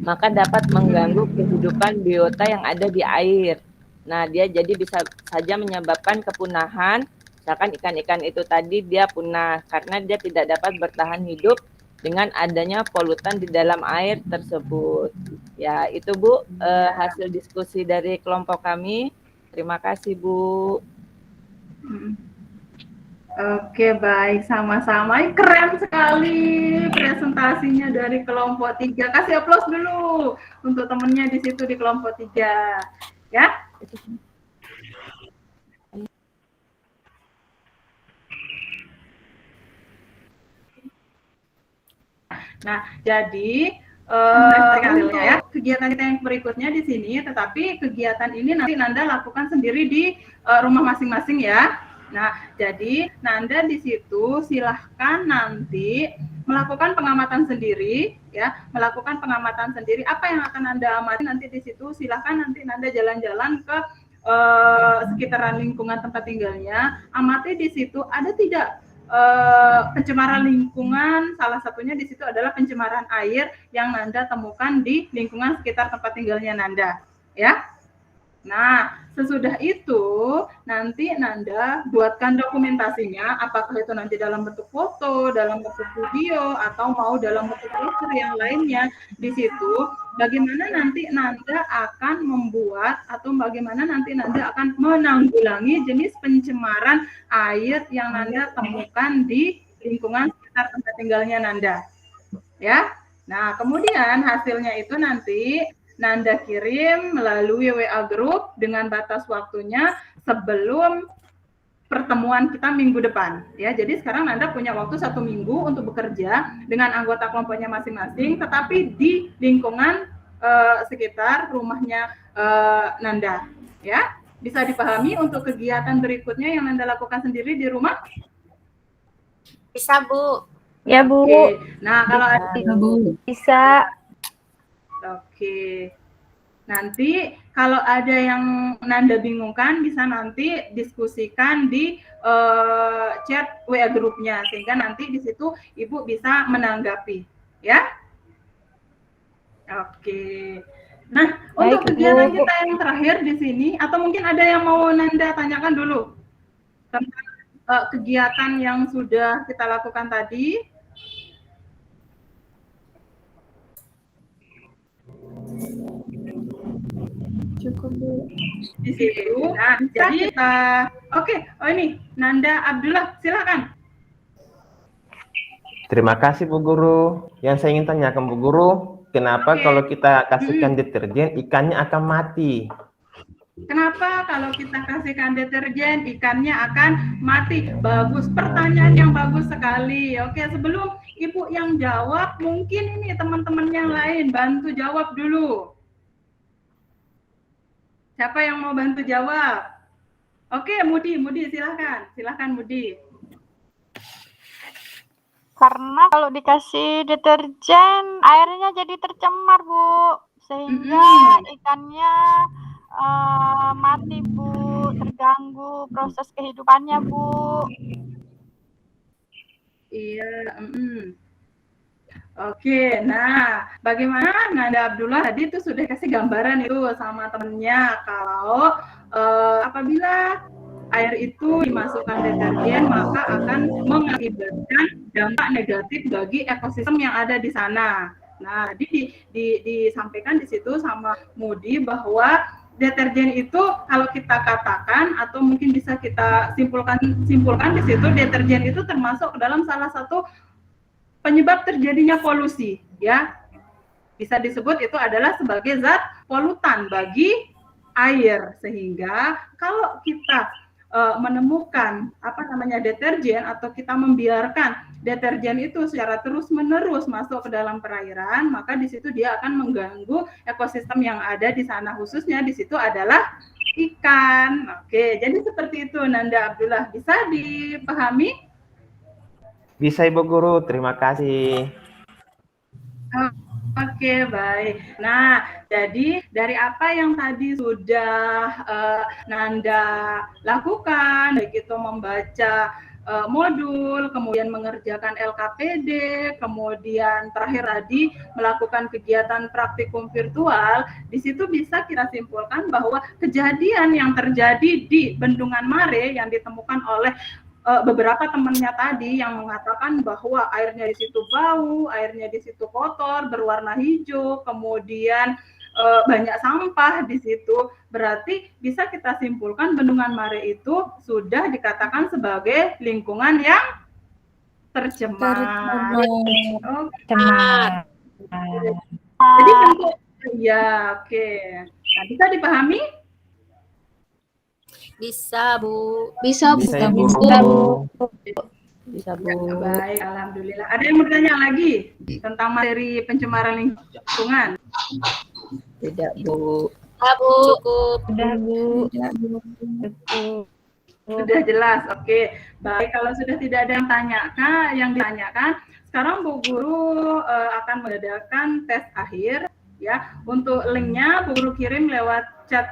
maka dapat mengganggu kehidupan biota yang ada di air. Nah, dia jadi bisa saja menyebabkan kepunahan, misalkan ikan-ikan itu tadi dia punah karena dia tidak dapat bertahan hidup dengan adanya polutan di dalam air tersebut. Ya, itu Bu hasil diskusi dari kelompok kami. Terima kasih, Bu. Oke, baik, sama-sama. Keren sekali presentasinya dari kelompok 3. Kasih aplaus dulu untuk temennya di situ di kelompok 3. Ya. Nah, jadi kegiatan kita yang berikutnya di sini, tetapi kegiatan ini nanti Nanda lakukan sendiri di rumah masing-masing ya. Nah, jadi Nanda di situ silahkan nanti melakukan pengamatan sendiri ya, melakukan pengamatan sendiri. Apa yang akan Nanda amati nanti di situ silahkan nanti Nanda jalan-jalan ke sekitaran lingkungan tempat tinggalnya, amati di situ ada tidak pencemaran lingkungan. Salah satunya di situ adalah pencemaran air yang Nanda temukan di lingkungan sekitar tempat tinggalnya Nanda, ya. Nah, sesudah itu nanti Nanda buatkan dokumentasinya, apakah itu nanti dalam bentuk foto, dalam bentuk video, atau mau dalam bentuk poster yang lainnya. Di situ bagaimana nanti Nanda akan membuat atau bagaimana nanti Nanda akan menanggulangi jenis pencemaran air yang Nanda temukan di lingkungan sekitar tempat tinggalnya Nanda. Ya. Nah, kemudian hasilnya itu nanti Nanda kirim melalui WA Group dengan batas waktunya sebelum pertemuan kita minggu depan. Ya, jadi sekarang Nanda punya waktu 1 minggu untuk bekerja dengan anggota kelompoknya masing-masing, tetapi di lingkungan sekitar rumahnya Nanda. Ya, bisa dipahami untuk kegiatan berikutnya yang Nanda lakukan sendiri di rumah? Bisa, Bu. Ya, Bu. Oke. Nah, kalau ada Bisa. Oke. Nanti kalau ada yang Nanda bingungkan bisa nanti diskusikan di chat WA grupnya sehingga nanti di situ Ibu bisa menanggapi, ya. Oke. Nah, Baik, untuk kegiatan Bu. kita yang terakhir di sini atau mungkin ada yang mau Nanda tanyakan dulu tentang kegiatan yang sudah kita lakukan tadi? Cukup, Bu. Di situ. Nah, jadi kita oh ini Nanda Abdullah, silakan. Terima kasih Bu Guru. Yang saya ingin tanyakan Bu Guru, kenapa kalau kita kasihkan deterjen ikannya akan mati? Kenapa kalau kita kasihkan deterjen ikannya akan mati? Bagus, pertanyaan yang bagus sekali. Oke, sebelum Ibu yang jawab, mungkin ini teman-teman yang lain bantu jawab dulu. Siapa yang mau bantu jawab? Oke, Mudi silahkan Mudi. Karena kalau dikasih deterjen airnya jadi tercemar, Bu, sehingga ikannya mati, Bu, terganggu proses kehidupannya, Bu. Iya. Oke, nah bagaimana Nanda Abdullah tadi itu sudah kasih gambaran itu sama temennya kalau apabila air itu dimasukkan deterjen maka akan mengakibatkan dampak negatif bagi ekosistem yang ada di sana. Nah, disampaikan di situ sama Mudi bahwa deterjen itu kalau kita katakan atau mungkin bisa kita simpulkan di situ, deterjen itu termasuk dalam salah satu penyebab terjadinya polusi, ya. Bisa disebut itu adalah sebagai zat polutan bagi air, sehingga kalau kita menemukan deterjen atau kita membiarkan deterjen itu secara terus-menerus masuk ke dalam perairan, maka di situ dia akan mengganggu ekosistem yang ada di sana, khususnya di situ adalah ikan. Oke, jadi seperti itu Nanda Abdullah, bisa dipahami? Bisa Ibu Guru, terima kasih. Oke, baik. Nah, jadi dari apa yang tadi sudah Nanda lakukan, baik itu membaca modul, kemudian mengerjakan LKPD, kemudian terakhir tadi melakukan kegiatan praktikum virtual, di situ bisa kita simpulkan bahwa kejadian yang terjadi di Bendungan Mare yang ditemukan oleh beberapa temannya tadi yang mengatakan bahwa airnya di situ bau, airnya di situ kotor, berwarna hijau, kemudian banyak sampah di situ, berarti bisa kita simpulkan Bendungan Mare itu sudah dikatakan sebagai lingkungan yang tercemar. Jadi bentuk ya, oke. Nah, bisa dipahami? Bisa, Bu. Bisa, Bu. Bisa Ibu. Bisa Bu. Baik, alhamdulillah. Ada yang bertanya lagi tentang materi pencemaran lingkungan? Tidak Bu. Bu. Cukup. Sudah, Bu. Sudah jelas, oke. Baik, kalau sudah tidak ada yang ditanyakan, sekarang Bu Guru akan mengadakan tes akhir, ya. Untuk linknya Bu Guru kirim lewat chat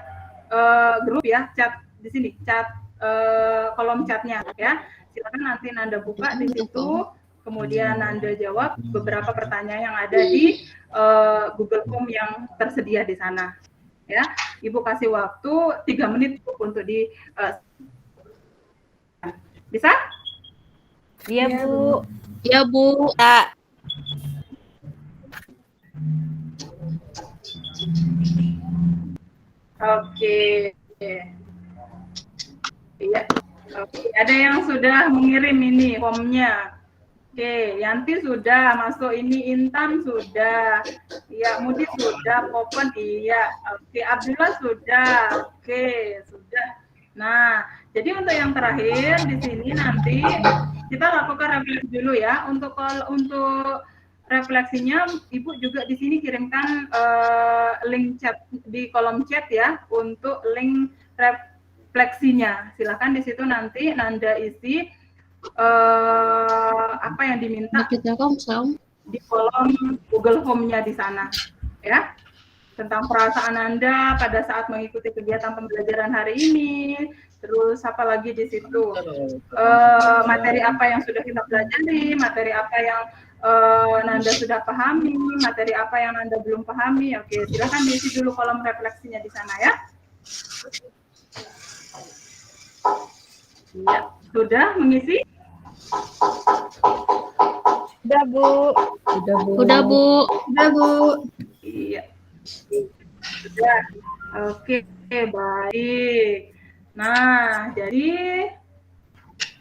grup ya, chat di sini, chat kolom chatnya ya. Silakan nanti Nanda buka di situ, kemudian Nanda jawab beberapa pertanyaan yang ada di Google Form yang tersedia di sana. Ya, Ibu kasih waktu 3 menit untuk di bisa? Iya, Bu. Ya, Bu. Ya. Oke. Iya. Oke, ada yang sudah mengirim ini formnya. Oke, Yanti sudah masuk, ini Intan sudah, iya, Mudi sudah, Popon iya, oke, Abdullah sudah, oke, sudah. Nah, jadi untuk yang terakhir di sini nanti kita lakukan refleksi dulu ya. Untuk refleksinya, Ibu juga di sini kirimkan link chat di kolom chat ya untuk link refleksinya. Silakan di situ nanti Nanda isi apa yang diminta di kolom Google Form-nya di sana ya, tentang perasaan Anda pada saat mengikuti kegiatan pembelajaran hari ini, terus apa lagi di situ, materi apa yang sudah kita pelajari, materi apa yang Nanda sudah pahami, materi apa yang Nanda belum pahami. Oke, silakan diisi dulu kolom refleksinya di sana ya. Ya, sudah mengisi? Udah, Bu. Udah, Bu. Sudah, Bu. Iya. Sudah. Oke, baik. Nah, jadi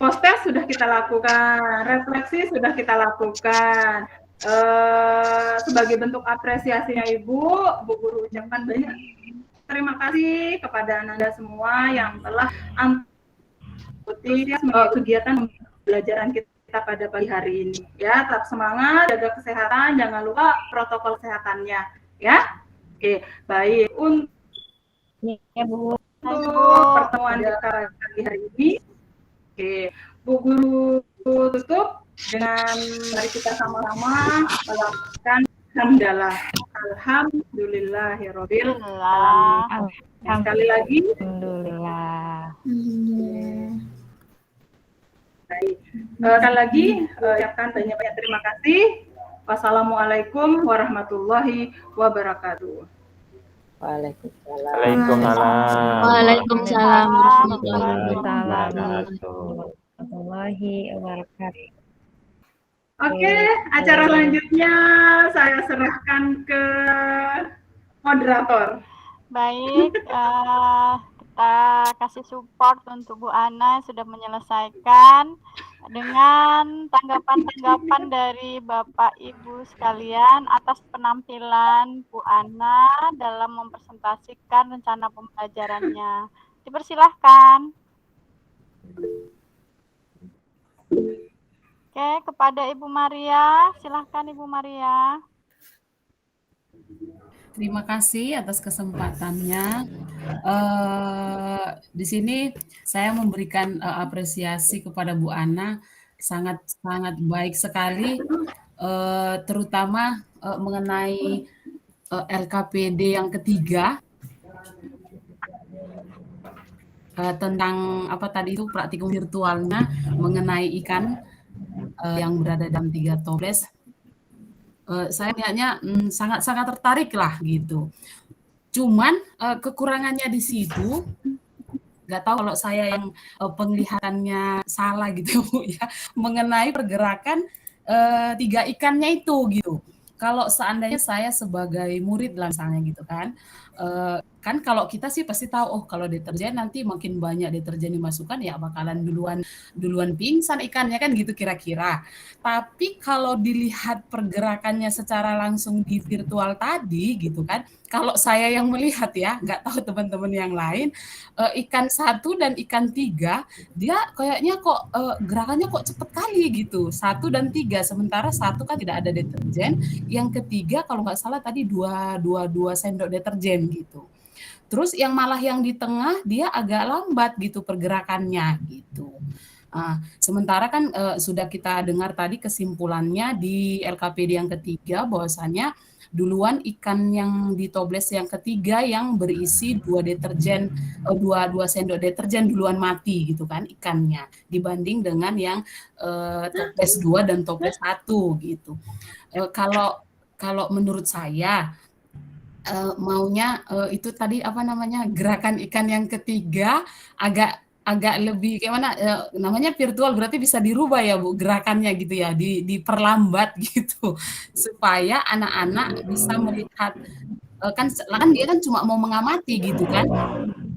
post-test sudah kita lakukan, refleksi sudah kita lakukan. Sebagai bentuk apresiasinya Ibu, Bu Guru ucapkan banyak terima kasih kepada Anda semua yang telah mengikuti kegiatan pembelajaran kita pada pagi hari ini. Ya, tetap semangat, jaga kesehatan, jangan lupa protokol kesehatannya. Ya, oke, baik. Untuk pertemuan kita pagi hari ini, oke, Bu Guru tutup dengan mari kita sama-sama melakukan hamdalah. Alhamdulillahirobbil alamin. Sekali lagi. Alhamdulillah. Baik. Sekali lagi, ucapkan banyak-banyak terima kasih. Wassalamualaikum warahmatullahi wabarakatuh. Waalaikumsalam. Waalaikumsalam warahmatullahi wabarakatuh. Oke, acara selanjutnya saya serahkan ke moderator. Baik, kita kasih support untuk Bu Ana sudah menyelesaikan dengan tanggapan-tanggapan dari Bapak Ibu sekalian atas penampilan Bu Ana dalam mempresentasikan rencana pembelajarannya. Dipersilahkan. Oke, kepada Ibu Maria, silahkan Ibu Maria. Terima kasih atas kesempatannya. Di sini saya memberikan apresiasi kepada Bu Ana, sangat baik sekali, terutama mengenai LKPD yang ketiga, tentang apa tadi itu praktikum virtualnya mengenai ikan yang berada dalam 3 toples. Saya lihatnya sangat tertarik lah gitu. Cuman kekurangannya di situ, nggak tahu kalau saya yang penglihatannya salah gitu Bu ya, mengenai pergerakan 3 ikannya itu gitu. Kalau seandainya saya sebagai murid lah misalnya gitu kan, kan kalau kita sih pasti tahu, oh kalau deterjen nanti makin banyak deterjen dimasukkan ya bakalan duluan pingsan ikannya kan gitu kira-kira. Tapi kalau dilihat pergerakannya secara langsung di virtual tadi gitu kan, kalau saya yang melihat ya, nggak tahu teman-teman yang lain, ikan 1 dan ikan 3 dia kayaknya kok gerakannya kok cepet kali gitu, 1 dan 3, sementara 1 kan tidak ada deterjen, yang ketiga kalau nggak salah tadi 2 sendok deterjen gitu. Terus yang malah yang di tengah dia agak lambat gitu pergerakannya gitu. Sementara kan sudah kita dengar tadi kesimpulannya di LKPD yang ketiga bahwasanya duluan ikan yang ditoples yang ketiga yang berisi 2 deterjen, 2 sendok deterjen duluan mati gitu kan ikannya, dibanding dengan yang toples 2 dan toples 1 gitu. Kalau menurut saya maunya itu tadi apa namanya, gerakan ikan yang ketiga agak lebih kayak mana, namanya virtual berarti bisa dirubah ya Bu gerakannya gitu ya, diperlambat gitu supaya anak-anak bisa melihat, kan dia kan cuma mau mengamati gitu kan,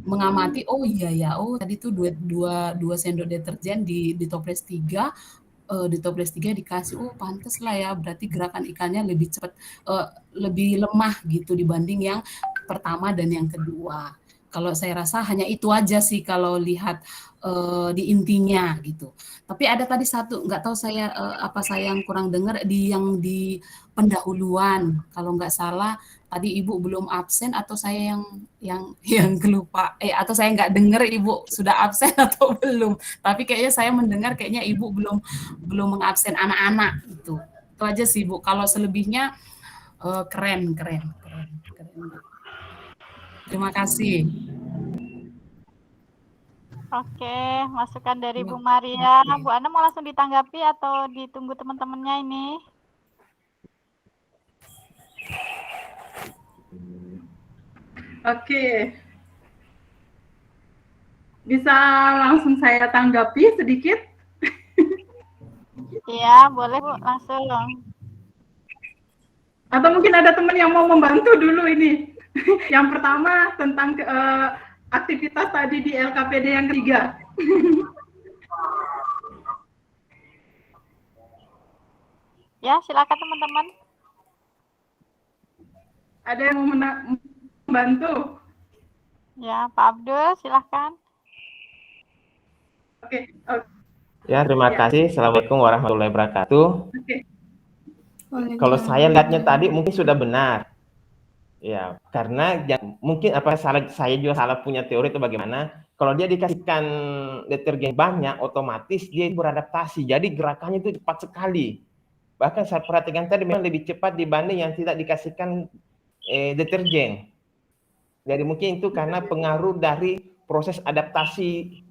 mengamati oh iya ya, oh tadi tuh dua sendok deterjen di toples 3, di toples 3 dikasih, oh pantes lah ya berarti gerakan ikannya lebih cepat, lebih lemah gitu dibanding yang pertama dan yang kedua. Kalau saya rasa hanya itu aja sih kalau lihat di intinya gitu. Tapi ada tadi satu, nggak tahu saya apa saya yang kurang dengar yang di pendahuluan. Kalau nggak salah tadi Ibu belum absen atau saya yang kelupa, atau saya nggak dengar Ibu sudah absen atau belum. Tapi kayaknya saya mendengar kayaknya Ibu belum mengabsen anak-anak gitu. Itu aja sih Bu. Kalau selebihnya keren. Terima kasih. Oke, masukan dari Bu Maria. Bu Ana mau langsung ditanggapi atau ditunggu teman-temannya ini? Oke. Bisa langsung saya tanggapi sedikit? Iya, boleh Bu, langsung. Atau mungkin ada teman yang mau membantu dulu ini. Yang pertama tentang aktivitas tadi di LKPD yang ketiga. Ya, silakan teman-teman. Ada yang mau membantu? Ya, Pak Abdul, silakan. Oke. Ya, terima kasih. Assalamualaikum warahmatullahi wabarakatuh. Oke. Kalau saya lihatnya tadi mungkin sudah benar. Ya, karena mungkin saya juga salah punya teori itu bagaimana. Kalau dia dikasihkan deterjen banyak, otomatis dia beradaptasi. Jadi gerakannya itu cepat sekali. Bahkan saya perhatikan tadi memang lebih cepat dibanding yang tidak dikasihkan deterjen. Jadi mungkin itu karena pengaruh dari proses adaptasi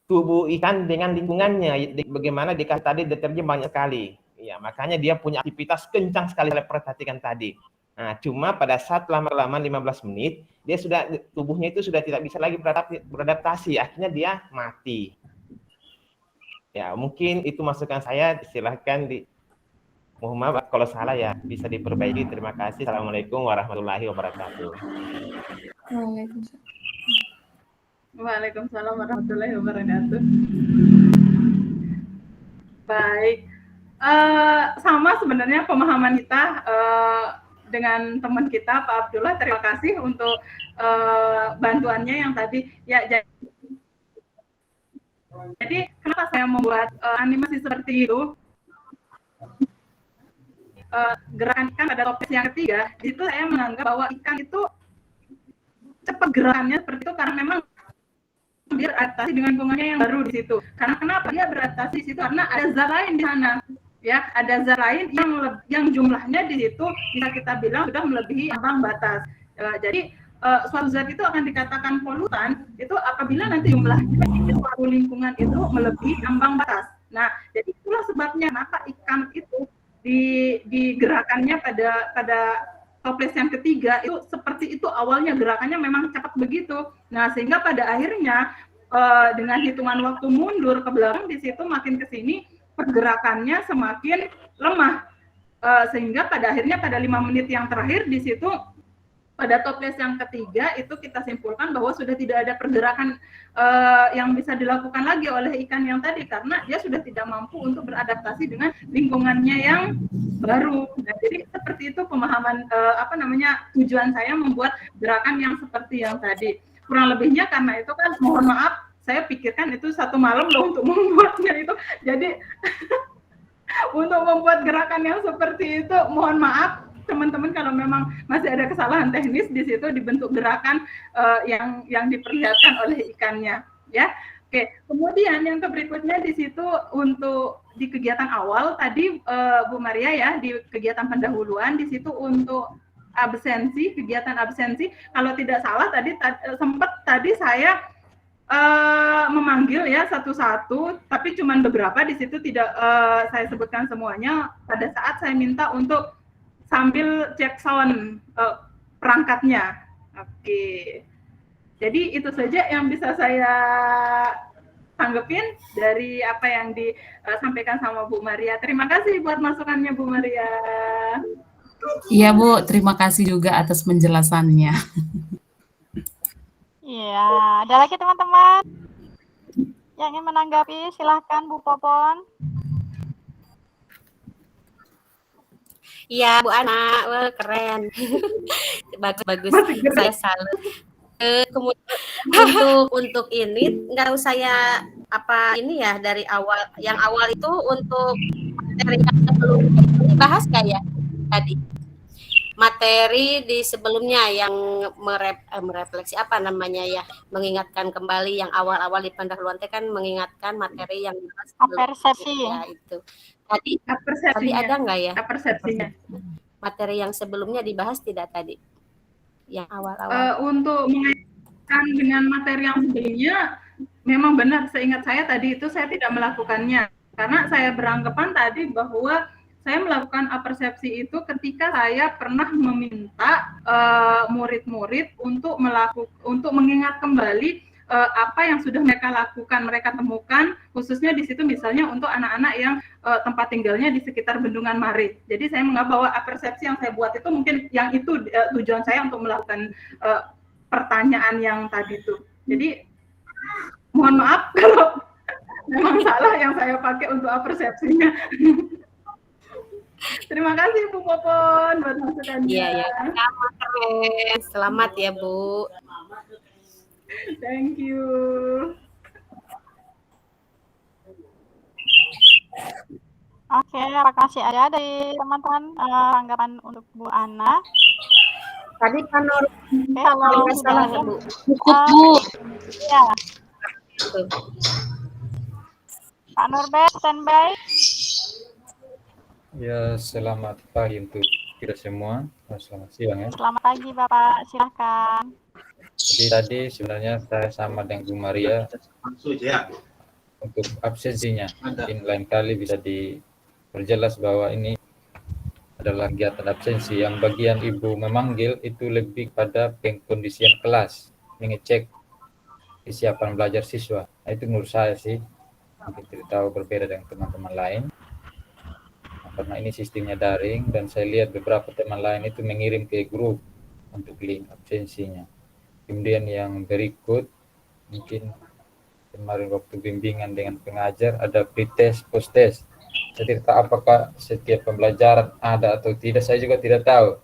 tubuh ikan dengan lingkungannya. Bagaimana dikasih tadi deterjen banyak sekali. Ya, makanya dia punya aktivitas kencang sekali saya perhatikan tadi. Nah, cuma pada saat lama-lama 15 menit, tubuhnya itu sudah tidak bisa lagi beradaptasi, akhirnya dia mati. Ya, mungkin itu masukan saya, silahkan mohon maaf kalau salah ya, bisa diperbaiki. Terima kasih. Assalamualaikum warahmatullahi wabarakatuh. Waalaikumsalam warahmatullahi wabarakatuh. Baik. Sama sebenarnya pemahaman kita dengan teman kita Pak Abdullah. Terima kasih untuk bantuannya yang tadi. Ya, jadi kenapa saya membuat animasi seperti itu? Gerakan ikan pada toples yang ketiga, itu saya menganggap bahwa ikan itu cepat gerakannya seperti itu karena memang dia beradaptasi dengan lingkungannya yang baru di situ. Karena kenapa dia beradaptasi di situ? Karena ada zat lain di sana. Ya, ada zat lain yang jumlahnya di situ bisa kita bilang sudah melebihi ambang batas. Jadi suatu zat itu akan dikatakan polutan itu apabila nanti jumlahnya di suatu lingkungan itu melebihi ambang batas. Nah, jadi itulah sebabnya kenapa ikan itu di gerakannya pada toples yang ketiga itu seperti itu, awalnya gerakannya memang cepat begitu. Nah, sehingga pada akhirnya dengan hitungan waktu mundur ke belakang di situ makin ke sini pergerakannya semakin lemah, sehingga pada akhirnya pada 5 menit yang terakhir di situ pada toples yang ketiga itu kita simpulkan bahwa sudah tidak ada pergerakan yang bisa dilakukan lagi oleh ikan yang tadi karena dia sudah tidak mampu untuk beradaptasi dengan lingkungannya yang baru. Nah, jadi seperti itu pemahaman tujuan saya membuat gerakan yang seperti yang tadi. Kurang lebihnya karena itu kan mohon maaf saya pikirkan itu 1 malam loh untuk membuatnya itu. Jadi untuk membuat gerakan yang seperti itu mohon maaf teman-teman kalau memang masih ada kesalahan teknis di situ dibentuk gerakan yang diperlihatkan oleh ikannya ya. Oke, kemudian yang berikutnya di situ untuk di kegiatan awal tadi Bu Maria ya, di kegiatan pendahuluan di situ untuk absensi, kegiatan absensi, kalau tidak salah tadi sempat tadi saya memanggil ya satu-satu, tapi cuma beberapa di situ tidak saya sebutkan semuanya pada saat saya minta untuk sambil cek sound perangkatnya. Oke. Jadi itu saja yang bisa saya tanggepin dari apa yang disampaikan sama Bu Maria. Terima kasih buat masukannya Bu Maria. Iya Bu, terima kasih juga atas penjelasannya. Iya, ada lagi teman-teman yang ingin menanggapi? Silahkan Bu Popon. Iya Bu Ana, wah keren. Bagus-bagus, saya salut. Kemudian untuk ini nggak tahu saya apa ini ya dari awal, yang awal itu untuk materi yang sebelumnya dibahas nggak ya tadi? Materi di sebelumnya yang merefleksi apa namanya ya, mengingatkan kembali yang awal-awal di pendahuluan kan mengingatkan materi yang dibahas persepsi ya itu. Tadi ada nggak ya? Persepsinya. Materi yang sebelumnya dibahas tidak tadi? Yang awal-awal. Untuk mengaitkan dengan materi yang sebelumnya, memang benar. Seingat saya tadi itu saya tidak melakukannya, karena saya beranggapan tadi bahwa saya melakukan apersepsi itu ketika saya pernah meminta murid-murid untuk mengingat kembali apa yang sudah mereka lakukan, mereka temukan, khususnya di situ misalnya untuk anak-anak yang tempat tinggalnya di sekitar Bendungan Marit. Jadi saya menganggap bahwa persepsi yang saya buat itu mungkin yang itu tujuan saya untuk melakukan pertanyaan yang tadi itu. Jadi mohon maaf kalau memang salah yang saya pakai untuk persepsinya. Terima kasih Bu Popon buat masukannya. Iya, sama keren. Selamat ya Bu. Thank you. Oke, terima kasih ada dari teman-teman tanggapan untuk Bu Ana. Tadi kan kalau salah Bu. Bu. Ya. Pak Norbert, standby. Ya, selamat pagi untuk kita semua. Selamat siang ya. Selamat pagi Bapak, silahkan. Jadi tadi sebenarnya saya sama dengan Bu Maria untuk absensinya. Mungkin lain kali bisa diperjelas bahwa ini adalah kegiatan absensi yang bagian Ibu memanggil itu lebih pada pengkondisian kelas, mengecek kesiapan belajar siswa. Nah, itu menurut saya sih, mungkin tidak tahu berbeda dengan teman-teman lain. Nah, karena ini sistemnya daring dan saya lihat beberapa teman lain itu mengirim ke grup untuk link absensinya. Kemudian yang berikut, mungkin kemarin waktu bimbingan dengan pengajar ada pretest, post-test. Saya tidak tahu apakah setiap pembelajaran ada atau tidak, saya juga tidak tahu.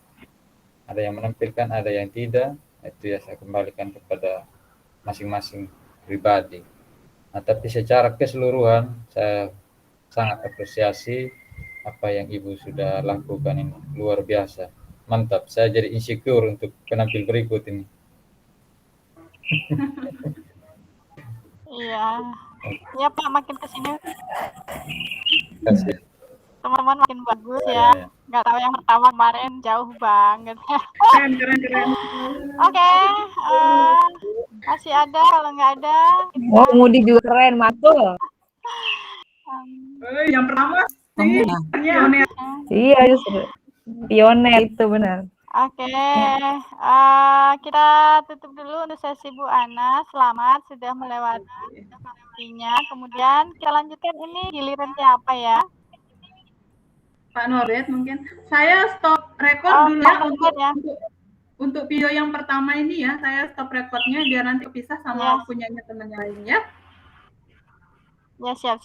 Ada yang menampilkan, ada yang tidak. Itu ya saya kembalikan kepada masing-masing pribadi. Nah, tapi secara keseluruhan saya sangat apresiasi apa yang Ibu sudah lakukan ini. Luar biasa. Mantap, saya jadi insecure untuk penampil berikut ini. Iya. Ya Pak, makin kesini Kasih. teman-teman makin bagus ya. Nggak tahu yang pertama kemarin jauh banget. Keren. Oke, masih ada, kalau nggak ada. Oh, Mudi juga keren, Matul. Yang pertama sih, Iya, justru. Pioner itu benar. Oke, kita tutup dulu untuk sesi Bu Ana. Selamat sudah melewati sesinya. Kemudian kita lanjutkan ini giliran siapa ya? Pak Norbert mungkin. Saya stop record dulu ya untuk video yang pertama ini ya. Saya stop recordnya biar nanti pisah sama punyanya teman lain ya. Ya, siap.